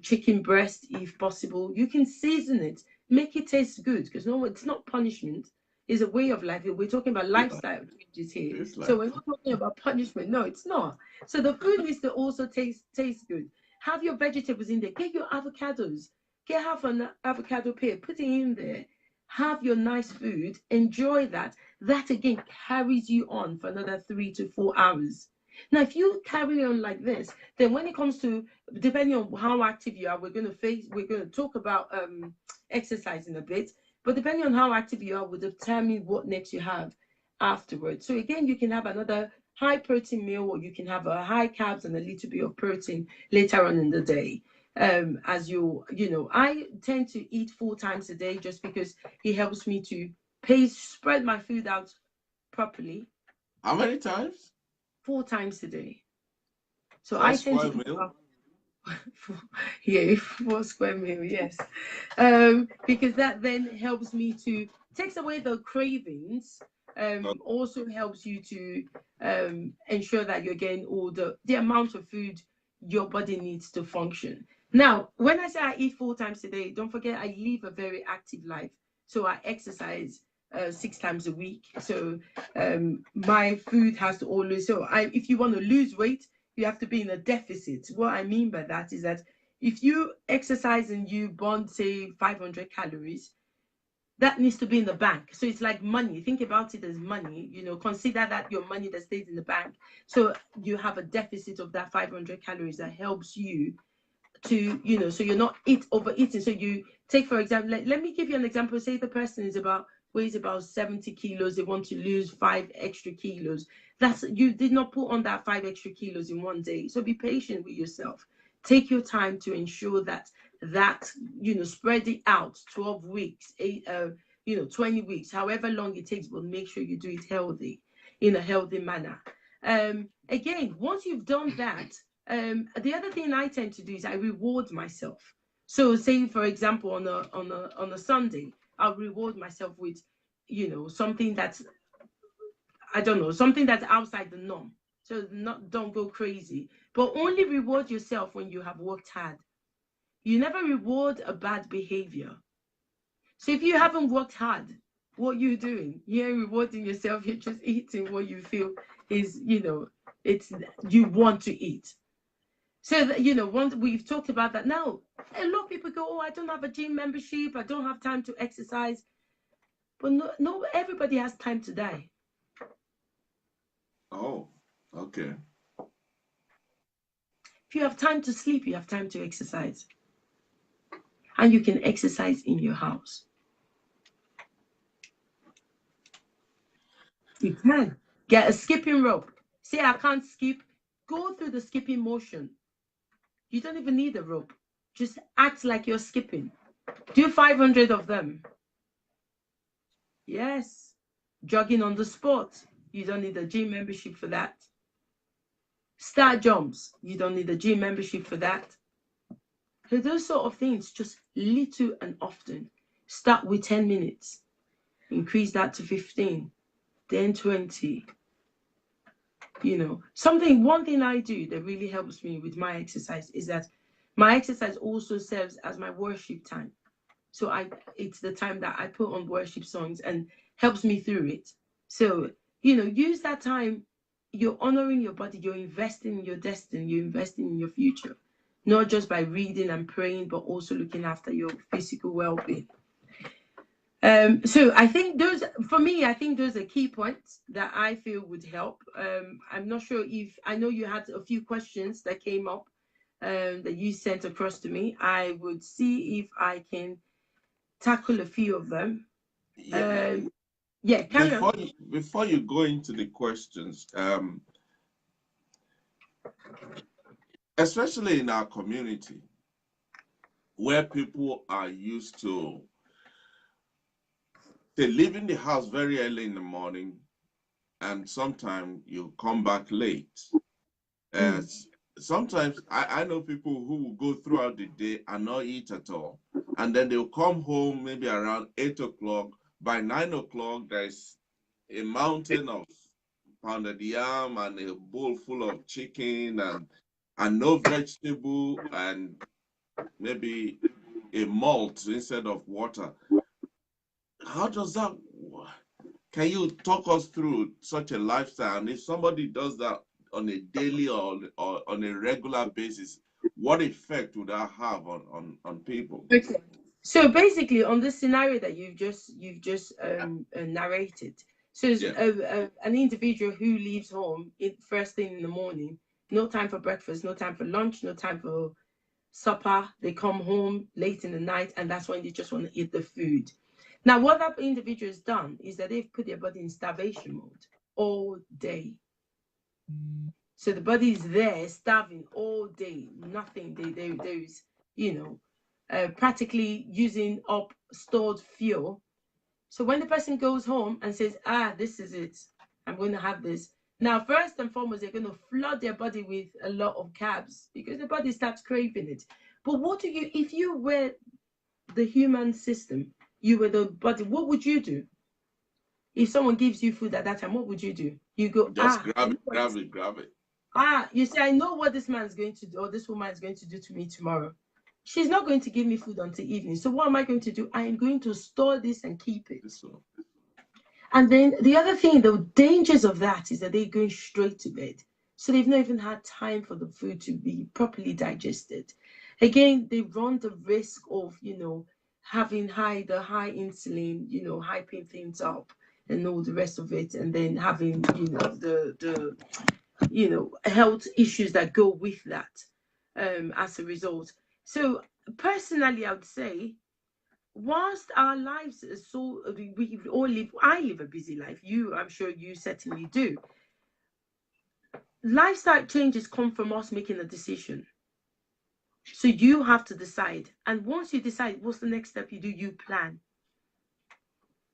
Chicken breast, if possible. You can season it, make it taste good, because no, it's not punishment. It's a way of life. We're talking about lifestyle changes here. So we're not talking about punishment. No, it's not. So the food needs to also taste good. Have your vegetables in there. Get your avocados. Get half an avocado pear. Put it in there. Have your nice food. Enjoy that. That again carries you on for another 3 to 4 hours. Now, if you carry on like this, then when it comes to, depending on how active you are, we're going to talk about exercise in a bit. But depending on how active you are will determine what next you have afterwards. So again, you can have another high protein meal, or you can have a high carbs and a little bit of protein later on in the day. I tend to eat 4 times a day, just because it helps me to spread my food out properly. How many times? 4 times a day. So I tend to eat yeah, 4 square meal, yes. Because that then helps me to takes away the cravings also helps you to ensure that you're getting all the amount of food your body needs to function. Now, when I say I eat 4 times a day, don't forget I live a very active life. So I exercise 6 times a week. So my food has to always, if you want to lose weight, you have to be in a deficit. What I mean by that is that if you exercise and you burn, say, 500 calories, that needs to be in the bank. So it's like money. Think about it as money. Consider that your money that stays in the bank. So you have a deficit of that 500 calories that helps you to, so you're not overeating. So you take, for example, let me give you an example. Say the person weighs about 70 kilos. They want to lose 5 extra kilos. You did not put on that 5 extra kilos in one day. So be patient with yourself. Take your time to ensure that spread it out 12 weeks, 20 weeks, however long it takes, but make sure you do it healthy, in a healthy manner. Again, once you've done that, the other thing I tend to do is I reward myself. So say, for example, on a Sunday, I'll reward myself with, something that's, I don't know, something that's outside the norm. So don't go crazy, but only reward yourself when you have worked hard. You never reward a bad behavior. So if you haven't worked hard, what you're doing, you're rewarding yourself. You're just eating what you feel is, you want to eat. So once we've talked about that, now a lot of people go, oh, I don't have a gym membership, I don't have time to exercise. But no, everybody has time to die. Oh, okay. If you have time to sleep, you have time to exercise. And you can exercise in your house. You can get a skipping rope. Say, I can't skip. Go through the skipping motion. You don't even need a rope. Just act like you're skipping. Do 500 of them. Yes. Jogging on the spot. You don't need a gym membership for that. Star jumps. You don't need a gym membership for that. So those sort of things, just little and often. Start with 10 minutes. Increase that to 15. Then 20. One thing I do that really helps me with my exercise is that my exercise also serves as my worship time. So it's the time that I put on worship songs and helps me through it. So, use that time. You're honoring your body. You're investing in your destiny. You're investing in your future, not just by reading and praying, but also looking after your physical well-being. So I think those are key points that I feel would help. I'm not sure I know you had a few questions that came up that you sent across to me. I would see if I can tackle a few of them. Carry on. Before you go into the questions, especially in our community, where people are used to they leave in the house very early in the morning, and sometimes you come back late. Sometimes I know people who will go throughout the day and not eat at all. And then they'll come home maybe around 8 o'clock. By 9 o'clock, there's a mountain of pounded yam and a bowl full of chicken and no vegetable and maybe a malt instead of water. How does that work? Can you talk us through such a lifestyle? And if somebody does that on a daily or on a regular basis, what effect would that have on people? Okay. So basically, on this scenario that you've just narrated, so an individual who leaves home first thing in the morning, no time for breakfast, no time for lunch, no time for supper. They come home late in the night, and that's when they just want to eat the food. Now, what that individual has done is that they've put their body in starvation mode all day. So the body is there starving all day, nothing. There's practically using up stored fuel. So when the person goes home and says, this is it, I'm going to have this. Now, first and foremost, they're going to flood their body with a lot of carbs because the body starts craving it. But if you were the human system, you were the body, what would you do? if someone gives you food at that time, what would you do? You go, Just you grab know it, what? grab it, grab it. You say, I know what this man is going to do, or this woman is going to do to me tomorrow. She's not going to give me food until evening. So what am I going to do? I am going to store this and keep it. So, And then the other thing, the dangers of that is that they're going straight to bed. So they've not even had time for the food to be properly digested. Again, they run the risk of, having the high insulin, hyping things up and all the rest of it, and then having, the health issues that go with that as a result. So personally, I would say, whilst our lives are so, we all live, I live a busy life. I'm sure you certainly do. Lifestyle changes come from us making a decision. So you have to decide. And once you decide, what's the next step you do? You plan.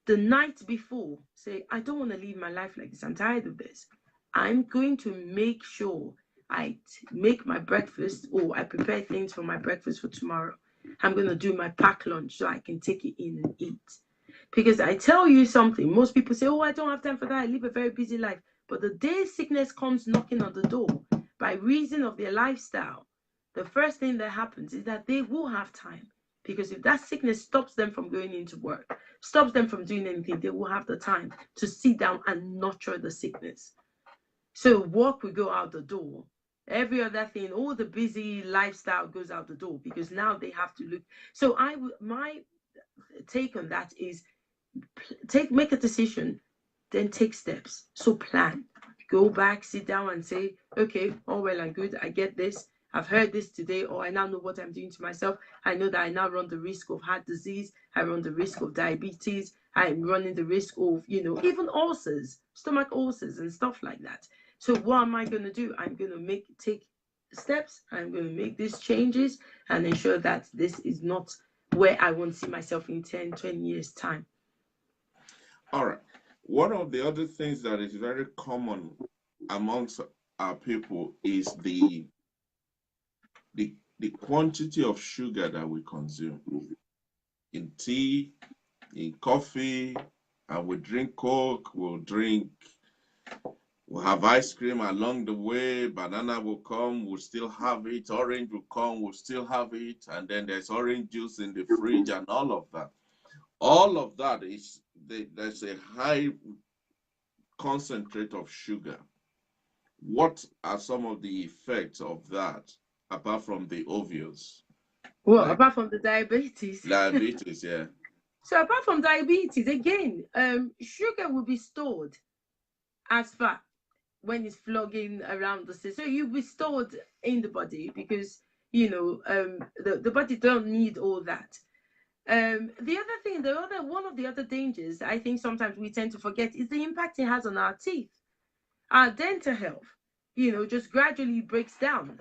The night before, say, I don't want to live my life like this. I'm tired of this. I'm going to make sure I make my breakfast, or I prepare things for my breakfast for tomorrow. I'm going to do my pack lunch so I can take it in and eat. Because I tell you something, most people say, oh, I don't have time for that. I live a very busy life. But the day sickness comes knocking on the door by reason of their lifestyle, the first thing that happens is that they will have time. Because if that sickness stops them from going into work, stops them from doing anything, they will have the time to sit down and nurture the sickness. So work will go out the door. Every other thing, all the busy lifestyle goes out the door, because now they have to look. So my take on that is, make a decision, then take steps. So plan. Go back, sit down and say, okay, all well and good, I get this. I've heard this today, or I now know what I'm doing to myself. I know that I now run the risk of heart disease. I run the risk of diabetes. I'm running the risk of, even ulcers, stomach ulcers and stuff like that. So what am I going to do? I'm going to take steps. I'm going to make these changes and ensure that this is not where I want to see myself in 10, 20 years' time. All right. One of the other things that is very common amongst our people is the quantity of sugar that we consume in tea, in coffee, and we drink Coke, we'll have ice cream along the way, banana will come, we'll still have it, orange will come, we'll still have it, and then there's orange juice in the fridge and all of that. All of that is, there's a high concentrate of sugar. What are some of the effects of that, apart from the obvious? Well, apart from the diabetes. Diabetes, yeah. So apart from diabetes, again, sugar will be stored as fat when it's flogging around the system. So you'll be stored in the body because, the body don't need all that. The other thing, one of the other dangers I think sometimes we tend to forget is the impact it has on our teeth. Our dental health, just gradually breaks down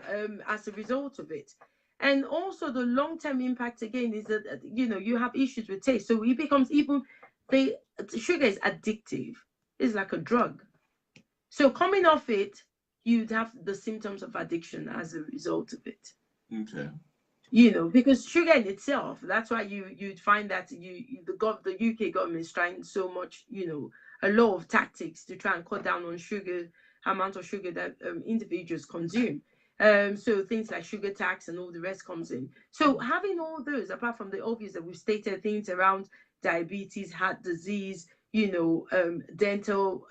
as a result of it. And also the long-term impact again is that, you have issues with taste. So it becomes sugar is addictive. It's like a drug. So coming off it, you'd have the symptoms of addiction as a result of it. Okay. Because sugar in itself, that's why you'd find that the UK government is trying so much, a lot of tactics to try and cut down on amount of sugar that individuals consume. So things like sugar tax and all the rest comes in. So having all those, apart from the obvious that we've stated, things around diabetes, heart disease, dental,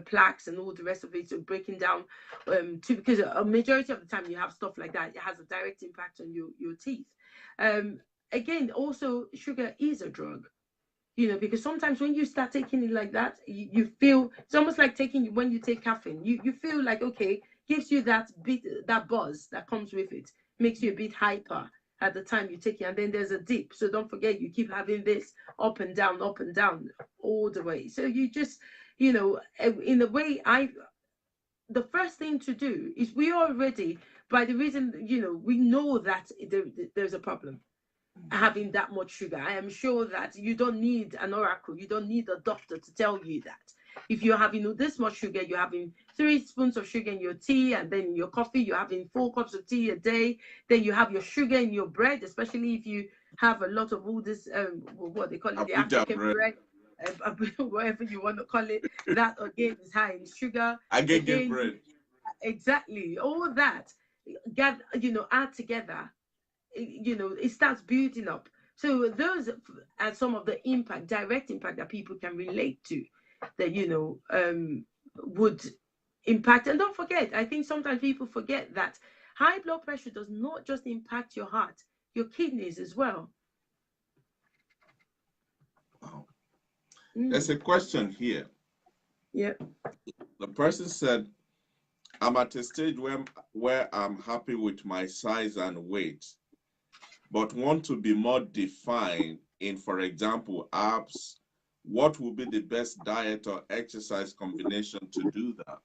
plaques and all the rest of it, so breaking down, because a majority of the time you have stuff like that, it has a direct impact on your teeth. Again, also sugar is a drug, because sometimes when you start taking it like that, you feel it's almost like when you take caffeine, you feel like, okay, gives you that buzz that comes with it, makes you a bit hyper at the time you take it, and then there's a dip. So don't forget, you keep having this up and down all the way. So you just, in a way, the first thing to do is, we already, by the reason, we know that there's a problem having that much sugar. I am sure that you don't need an oracle, you don't need a doctor to tell you that. If you're having this much sugar, you're having 3 spoons of sugar in your tea, and then in your coffee, you're having 4 cups of tea a day. Then you have your sugar in your bread, especially if you have a lot of all this, what they call it, the African bread. whatever you want to call it, that again is high in sugar. Again, Again, bread. exactly, all that, add together, it starts building up. So those are some of the direct impact that people can relate to, that would impact. And don't forget, I think sometimes people forget that high blood pressure does not just impact your heart, your kidneys as well. Wow. There's a question here. Yeah. The person said, I'm at a stage where I'm happy with my size and weight, but want to be more defined in, for example, abs. What would be the best diet or exercise combination to do that?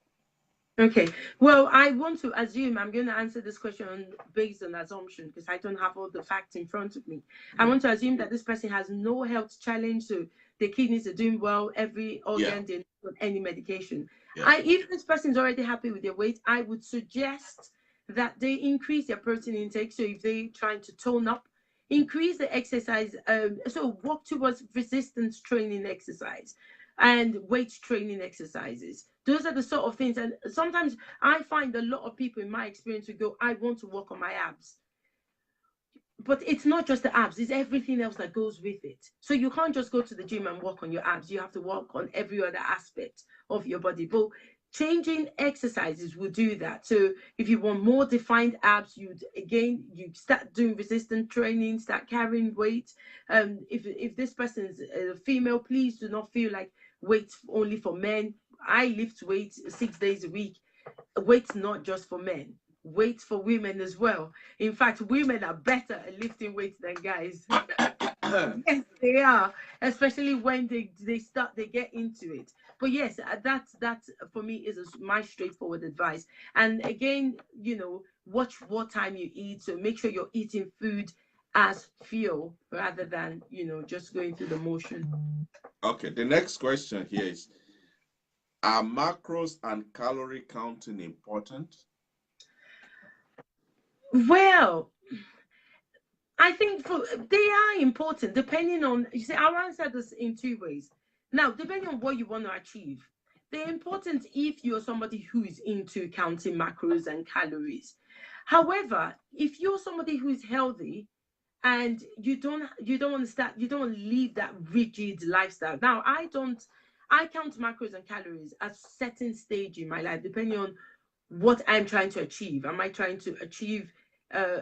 Okay. Well, I want to assume, I'm going to answer this question based on assumption because I don't have all the facts in front of me. I want to assume that this person has no health challenge, so the kidneys are doing well, every organ, they're not on any medication. Yeah. If this person is already happy with their weight, I would suggest that they increase their protein intake. So if they're trying to tone up, increase the exercise. So work towards resistance training exercise and weight training exercises. Those are the sort of things. And sometimes I find a lot of people in my experience who go, I want to work on my abs. But it's not just the abs, it's everything else that goes with it. So you can't just go to the gym and work on your abs. You have to work on every other aspect of your body. But changing exercises will do that. So if you want more defined abs, you start doing resistance training, start carrying weight. If this person is a female, please do not feel like weight only for men. I lift weights 6 days a week. Weight's not just for men. Weight for women as well. In fact, women are better at lifting weights than guys. Yes, they are, especially when they get into it. But yes, that's for me is my straightforward advice. And again, watch what time you eat. So make sure you're eating food as fuel rather than just going through the motion. Okay, the next question here is, are macros and calorie counting important? Well, I think they are important depending on, you see, I'll answer this in two ways. Now, depending on what you want to achieve, they're important if you're somebody who is into counting macros and calories. However, if you're somebody who is healthy and you don't want to live that rigid lifestyle. Now, I count macros and calories at certain stage in my life, depending on what I'm trying to achieve. Am I trying to achieve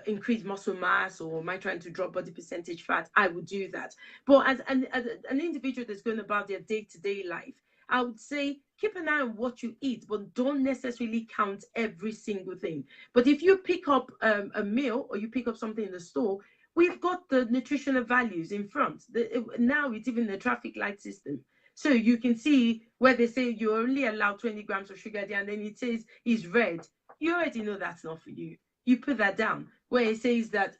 increase muscle mass, or am I trying to drop body percentage fat? I would do that. But as an individual that's going about their day-to-day life, I would say keep an eye on what you eat, but don't necessarily count every single thing. But if you pick up a meal or you pick up something in the store, we've got the nutritional values in front. Now it's even the traffic light system. So you can see where they say you only allow 20 grams of sugar there, and then it says it's red. You already know that's not for you. You put that down where it says that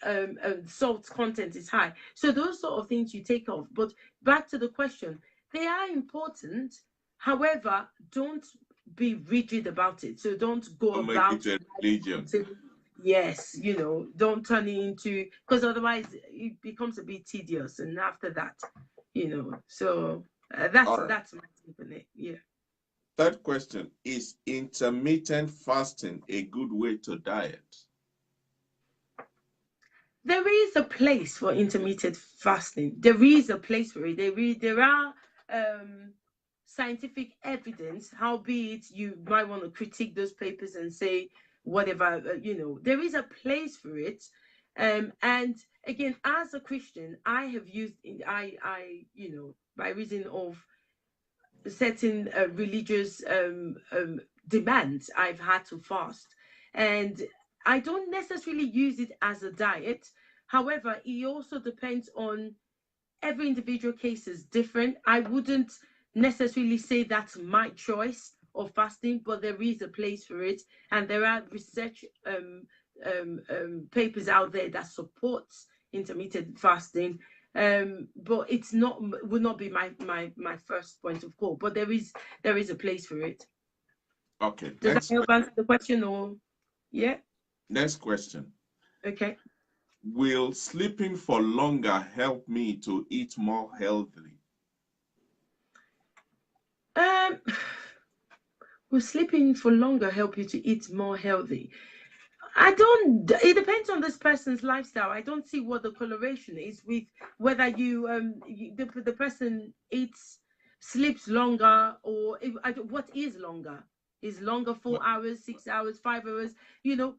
salt content is high. So those sort of things you take off. But back to the question, they are important. However, don't be rigid about it. So don't go about it a religion. Yes, don't turn it into, because otherwise it becomes a bit tedious. And after that, so that's my take on it. Yeah. Third question, is intermittent fasting a good way to diet? There is a place for intermittent fasting. There is a place for it. There are scientific evidence, howbeit you might want to critique those papers and say whatever, there is a place for it. And again, as a Christian, I have used, by reason of certain religious demands, I've had to fast. And I don't necessarily use it as a diet. However, it also depends on every individual case is different. I wouldn't necessarily say that's my choice of fasting, but there is a place for it. And there are research papers out there that supports intermittent fasting. But would not be my first point of call. But there is a place for it. Okay. Does that help answer the question, or yeah? Next question. Okay. Will sleeping for longer help me to eat more healthily? Will sleeping for longer help you to eat more healthy? I don't. It depends on this person's lifestyle. I don't see what the correlation is with whether the person eats, sleeps longer, or what is longer. Is longer 4 hours, 6 hours, 5 hours?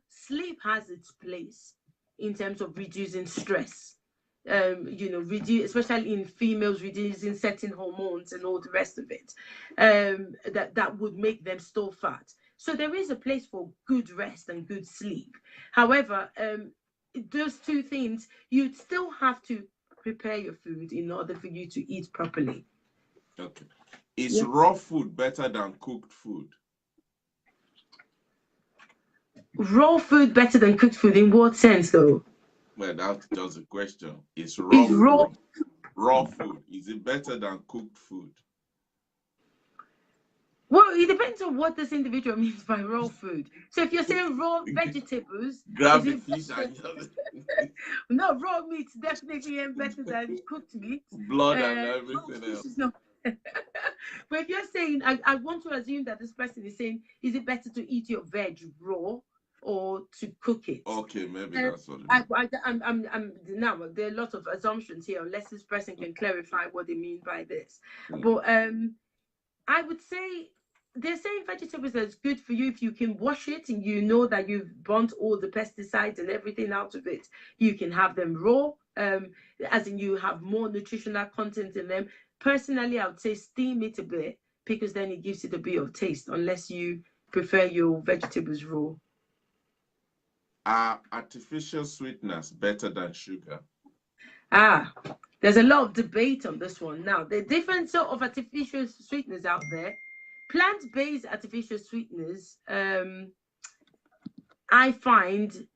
Sleep has its place in terms of reducing stress. Reduce, especially in females, reducing certain hormones and all the rest of it. That would make them store fat. So there is a place for good rest and good sleep. However, those two things, you'd still have to prepare your food in order for you to eat properly. Okay. Is raw food better than cooked food? Raw food better than cooked food in what sense, though? Well, that's just a question. Is Is raw food, is it better than cooked food? Well, it depends on what this individual means by raw food. So if you're saying raw vegetables, grab the fish and just no, raw meat definitely ain't better than cooked meat. Blood and everything else. Not... But if you're saying, I want to assume that this person is saying, is it better to eat your veg raw or to cook it? Okay, maybe that's what I'm now there are a lot of assumptions here, unless this person can clarify what they mean by this. But I would say they're saying vegetables that's good for you if you can wash it and you know that you've burnt all the pesticides and everything out of it. You can have them raw, as in you have more nutritional content in them. Personally, I would say steam it a bit because then it gives it a bit of taste, unless you prefer your vegetables raw. Are artificial sweeteners better than sugar? There's a lot of debate on this one. Now, there are different sort of artificial sweeteners out there. Plant-based artificial sweeteners, I find,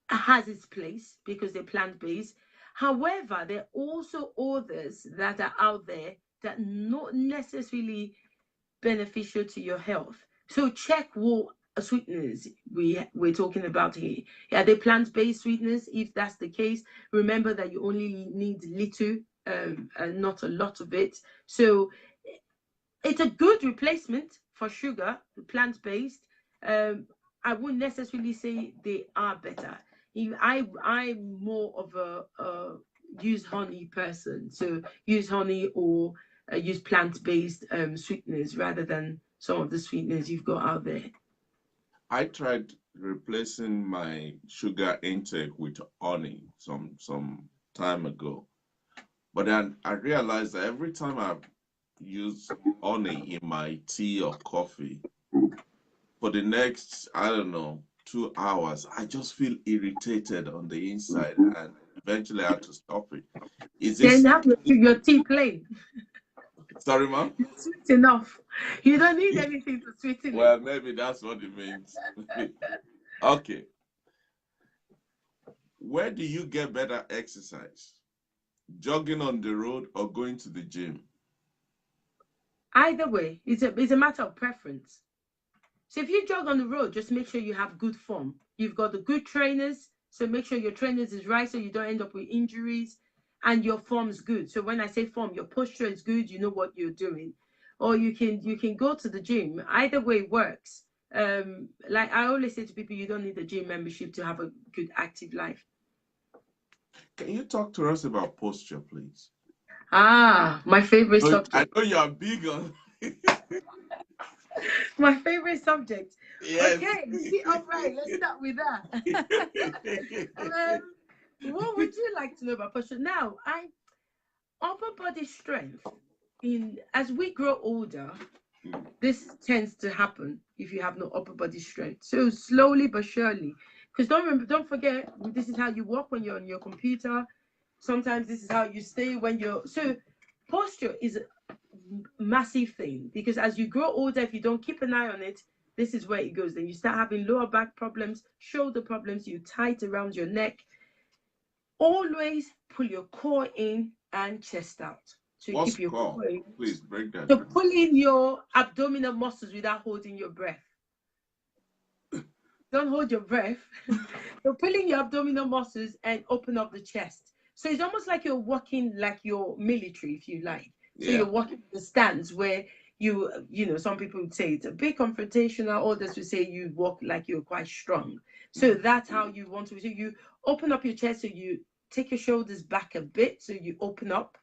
has its place because they're plant-based. However, there are also others that are out there that are not necessarily beneficial to your health. So check what sweeteners we're talking about here. Are they plant-based sweeteners? If that's the case, remember that you only need little and not a lot of it. So it's a good replacement for sugar, plant-based. I wouldn't necessarily say they are better. I'm more of a use honey person, so use honey or use plant-based sweeteners rather than some of the sweeteners you've got out there. I tried replacing my sugar intake with honey some time ago, but then I realized that every time I use honey in my tea or coffee, for the next, I don't know, 2 hours, I just feel irritated on the inside, and eventually I had to stop it. Then have your tea plain. Sorry, ma'am? It's sweet enough. You don't need anything to sweeten it. Well, maybe that's what it means. Okay. Where do you get better exercise? Jogging on the road or going to the gym? Either way, it's a matter of preference. So if you jog on the road, just make sure you have good form. You've got the good trainers, so make sure your trainers is right so you don't end up with injuries, and your form is good. So when I say form, your posture is good, you know what you're doing. Or you can go to the gym. Either way works. Like I always say to people, you don't need a gym membership to have a good active life. Can you talk to us about posture, please? My favorite subject. I know you're big on my favorite subject. Yes. Okay, all right, let's start with that. What would you like to know about posture? Now, upper body strength, as we grow older, this tends to happen if you have no upper body strength. So slowly but surely, because don't forget, this is how you walk when you're on your computer. Sometimes this is how you stay when you're. So posture is a massive thing, because as you grow older, if you don't keep an eye on it, this is where it goes. Then you start having lower back problems, shoulder problems, you tight around your neck. Always pull your core in and chest out. So What's keep your core in. Please break that. So pull in your abdominal muscles without holding your breath. Don't hold your breath. So pull in your abdominal muscles and open up the chest. So it's almost like you're walking like your military, if you like. So you're walking the stance where some people would say it's a bit confrontational, others would say you walk like you're quite strong. So that's how you want to. So you open up your chest, so you take your shoulders back a bit, so you open up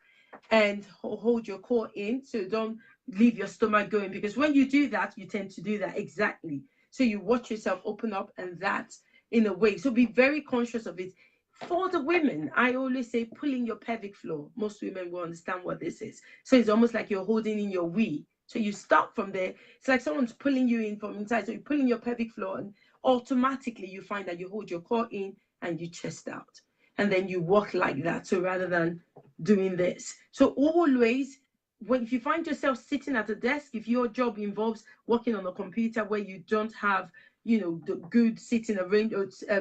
and hold your core in, so don't leave your stomach going, because when you do that, you tend to do that exactly. So you watch yourself open up, and that in a way. So be very conscious of it. For the women, I always say pulling your pelvic floor. Most women will understand what this is. So it's almost like you're holding in your wee. So you start from there. It's like someone's pulling you in from inside. So you're pulling your pelvic floor, and automatically you find that you hold your core in and you chest out. And then you walk like that. So rather than doing this. So always, if you find yourself sitting at a desk, if your job involves working on a computer where you don't have, the good sitting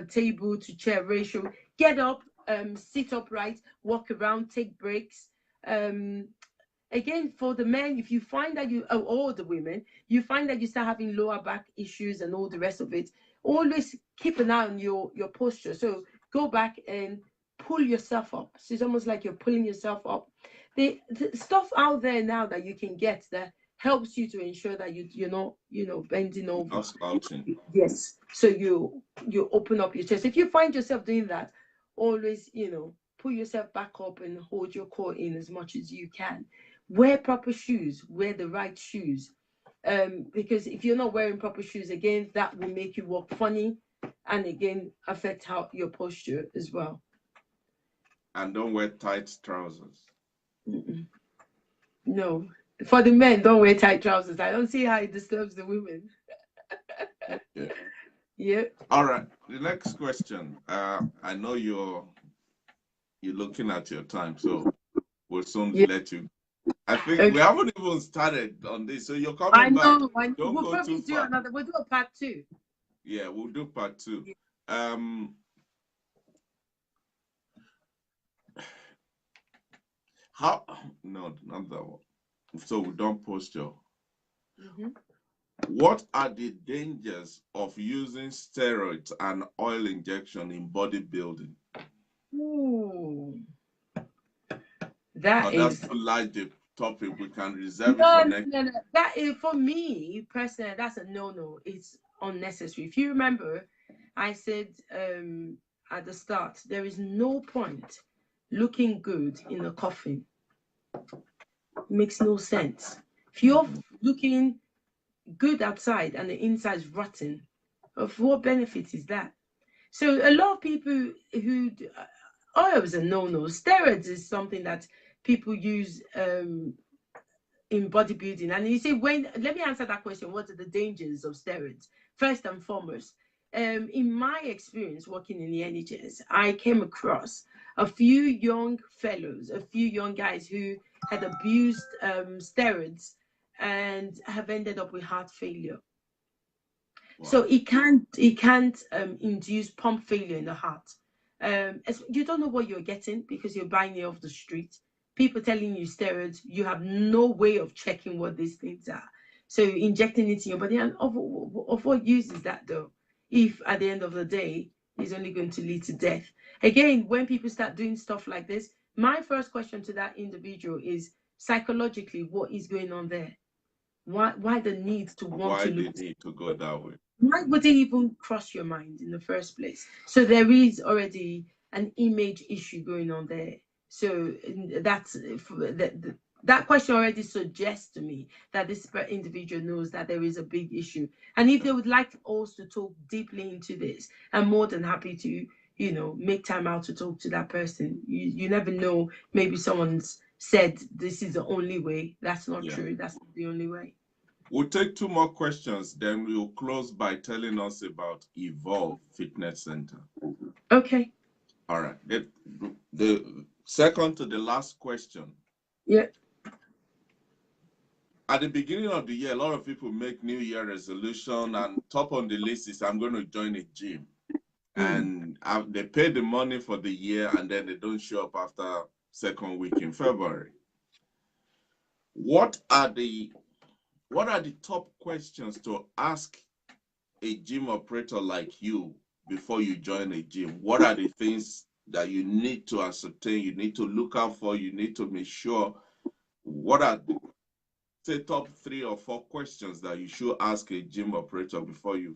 table to chair ratio, get up, sit upright, walk around, take breaks. Again, for the men, if you find that or the women, you find that you start having lower back issues and all the rest of it, always keep an eye on your posture. So go back and pull yourself up. So it's almost like you're pulling yourself up. The stuff out there now that you can get that helps you to ensure that you're not, bending over. Not slouching. Yes. So you open up your chest. If you find yourself doing that, always, pull yourself back up and hold your core in as much as you can. Wear proper shoes. Wear the right shoes. Because if you're not wearing proper shoes, again, that will make you walk funny, and again affect your posture as well. And don't wear tight trousers. No, for the men, don't wear tight trousers. I don't see how it disturbs the women. Yeah. Yeah. All right. The next question. I know you're looking at your time, so we'll soon let you. I think we haven't even started on this, so you're coming back. Don't we'll go probably too far. We'll do a part 2. Yeah, we'll do part 2. Yeah. No, not that one. So we don't posture. What are the dangers of using steroids and oil injection in bodybuilding? That's too large a topic. We can reserve it for next. No. That is, for me personally, that's a no. It's unnecessary. If you remember, I said at the start, there is no point looking good in a coffin. It makes no sense. If you're looking good outside and the inside's rotten, of what benefit is that? So a lot of people who oils are no. Steroids is something that people use in bodybuilding. And you say, let me answer that question. What are the dangers of steroids? First and foremost, in my experience working in the NHS, I came across a few young fellows, a few young guys who had abused steroids and have ended up with heart failure. Wow. So it can't induce pump failure in the heart. You don't know what you're getting because you're buying it off the street. People telling you steroids, you have no way of checking what these things are. So injecting it in your body, and of what use is that though? If at the end of the day, it's only going to lead to death. Again, when people start doing stuff like this, my first question to that individual is psychologically, what is going on there? Why the need to want to look? Why the need to go that way? Why would it even cross your mind in the first place? So there is already an image issue going on there. So that question already suggests to me that this individual knows that there is a big issue. And if they would like us to talk deeply into this, I'm more than happy to, make time out to talk to that person. You never know. Maybe someone's said this is the only way. That's not true. That's not the only way. We'll take 2 more questions, then we'll close by telling us about Evolve Fitness Center. Okay. All right. The second to the last question. Yeah. At the beginning of the year, a lot of people make New Year resolution, and top on the list is I'm going to join a gym. And they pay the money for the year, and then they don't show up after second week in February. What are the top questions to ask a gym operator like you before you join a gym? What are the things that you need to ascertain, you need to look out for, you need to make sure? What are say top 3 or 4 questions that you should ask a gym operator before you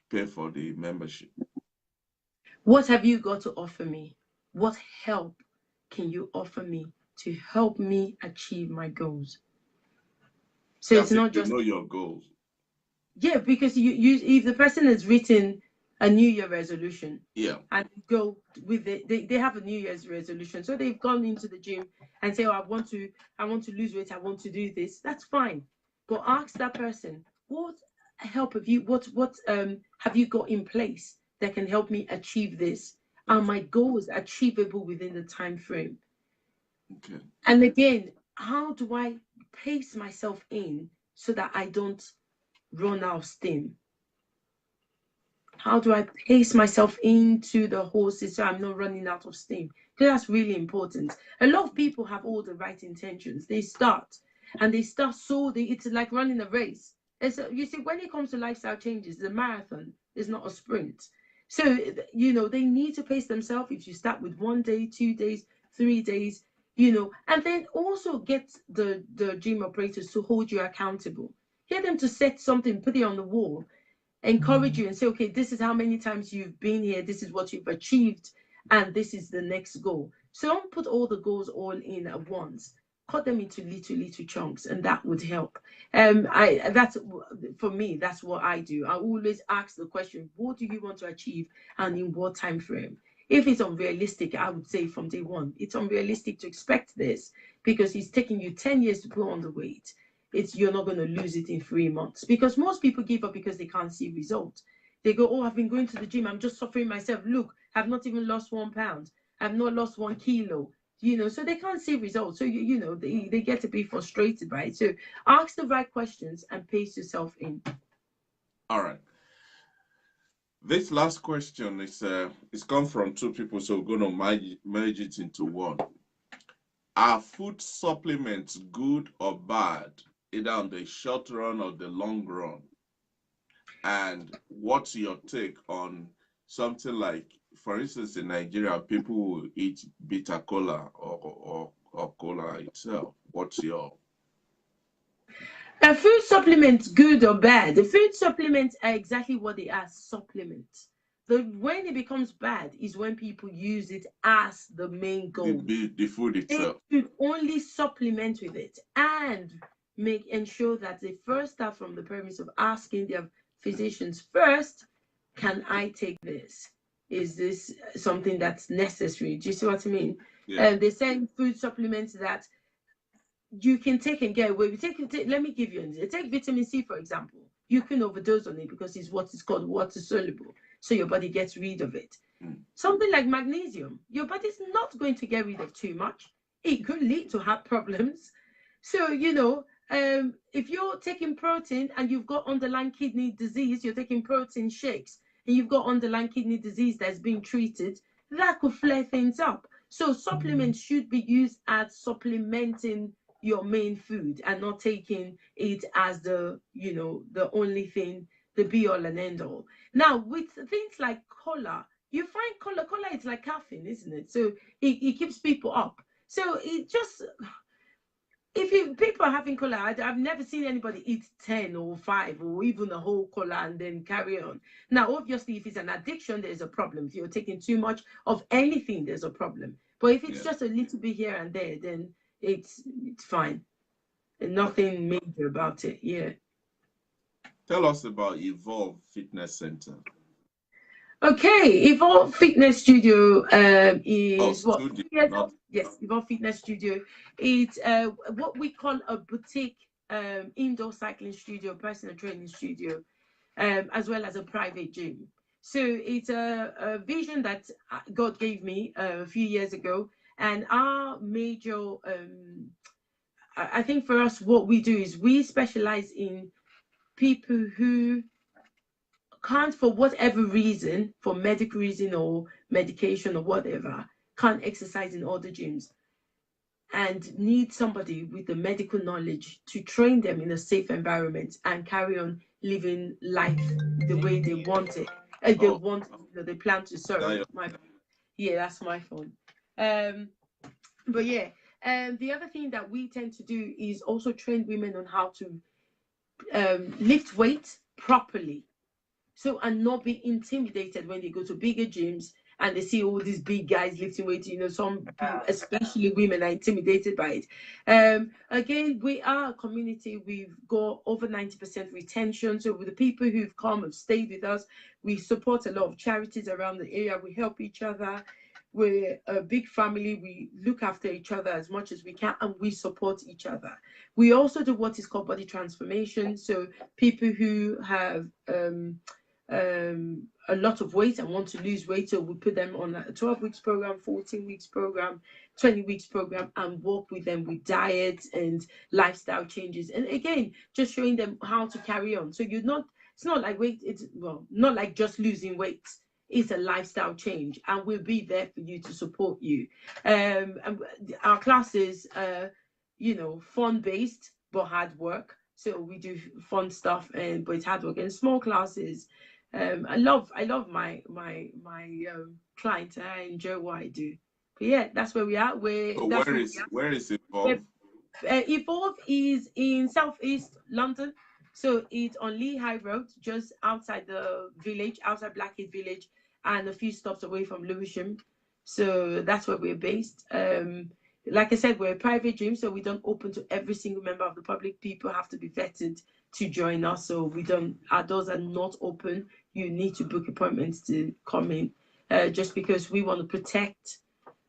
pay for the membership. What have you got to offer me? What help can you offer me to help me achieve my goals? So That's it's not you just know your goals. Yeah, because you if the person has written a New Year resolution, Yeah, and go with it, they have a New Year's resolution, so they've gone into the gym and say, "Oh, I want to lose weight, I want to do this." That's fine, but ask that person, what help have you, what have you got in place that can help me achieve this? Are my goals achievable within the time frame? okay. And again, how do I pace myself in so that I don't run out of steam? How do I pace myself into the horses so I'm not running out of steam? Because that's really important. A lot of people have all the right intentions. They start it's like running a race. You see, when it comes to lifestyle changes, the marathon is not a sprint. So, they need to pace themselves. If you start with 1 day, 2 days, 3 days, and then also get the gym operators to hold you accountable. Get them to set something, put it on the wall, encourage you and say, okay, this is how many times you've been here, this is what you've achieved, and this is the next goal. So don't put all the goals all in at once. Cut them into little chunks, and that would help. That's for me, that's what I do. I always ask the question, what do you want to achieve and in what time frame? If it's unrealistic, I would say from day one, it's unrealistic to expect this, because it's taking you 10 years to put on the weight. You're not going to lose it in 3 months, because most people give up because they can't see results. They go, oh, I've been going to the gym, I'm just suffering myself. Look, I've not even lost 1 pound. I've not lost 1 kilo. So they can't see results. So they get to be frustrated by it. So ask the right questions and pace yourself in. All right. This last question it's come from 2 people, so we're going to merge it into one. Are food supplements good or bad, either on the short run or the long run? And what's your take on something like, for instance, in Nigeria, people will eat bitter cola or cola itself? What's your... Are food supplements good or bad? The food supplements are exactly what they are, supplements. When it becomes bad is when people use it as the main goal. The food itself. They should only supplement with it and ensure that they first start from the premise of asking their physicians first, can I take this? Is this something that's necessary? Do you see what I mean? Yeah. They send food supplements that you can take and get away with. Let me give you an take vitamin C, for example. You can overdose on it because it's what is called water soluble, so your body gets rid of it. Something like magnesium, your body's not going to get rid of too much. It could lead to heart problems. So if you're taking protein and you've got underlying kidney disease, you're taking protein shakes and you've got underlying kidney disease that's being treated, that could flare things up. So supplements should be used as supplementing your main food and not taking it as the only thing, the be all and end all. Now, with things like cola, you find cola is like caffeine, isn't it? So it keeps people up. So it just, if people are having cola, I've never seen anybody eat 10 or 5 or even a whole cola and then carry on. Now, obviously, if it's an addiction, there's a problem. If you're taking too much of anything, there's a problem. But if it's just a little bit here and there, then it's fine. And nothing major about it. Yeah. Tell us about Evolve Fitness Center. Okay, Evolve Fitness Studio is what? Studio, yes, Evolve Fitness Studio. It's what we call a boutique indoor cycling studio, personal training studio, as well as a private gym. So it's a vision that God gave me a few years ago, and our major, I think for us, what we do is we specialize in people who can't, for whatever reason, for medical reason or medication or whatever, can't exercise in other gyms and need somebody with the medical knowledge to train them in a safe environment and carry on living life the way they want it. They plan to serve. Yeah, that's my phone. But yeah, And the other thing that we tend to do is also train women on how to lift weights properly. So, and not be intimidated when they go to bigger gyms and they see all these big guys lifting weights. You know, some people, especially women, are intimidated by it. Again, we are a community. We've got over 90% retention. So with the people who've come and stayed with us, we support a lot of charities around the area. We help each other. We're a big family. We look after each other as much as we can, and we support each other. We also do what is called body transformation. So people who have a lot of weight and want to lose weight, so we put them on a 12 weeks program, 14 weeks program, 20 weeks program, and work with them with diet and lifestyle changes, and again just showing them how to carry on. So it's not like weight, it's not like just losing weight. It's a lifestyle change, and we'll be there for you to support you. And our classes fun based but hard work. So we do fun stuff, but it's hard work and small classes. I love my clients. I enjoy what I do. But yeah, that's where we are. Where is Evolve? Evolve is in Southeast London. So it's on Lehigh Road, just outside the village, outside Blackheath Village, and a few stops away from Lewisham. So that's where we're based. Like I said, we're a private gym, so we don't open to every single member of the public. People have to be vetted to join us. So our doors are not open. You need to book appointments to come in, just because we want to protect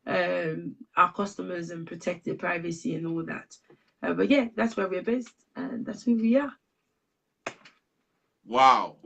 our customers and protect their privacy and all that. But yeah, that's where we're based, and that's who we are. Wow.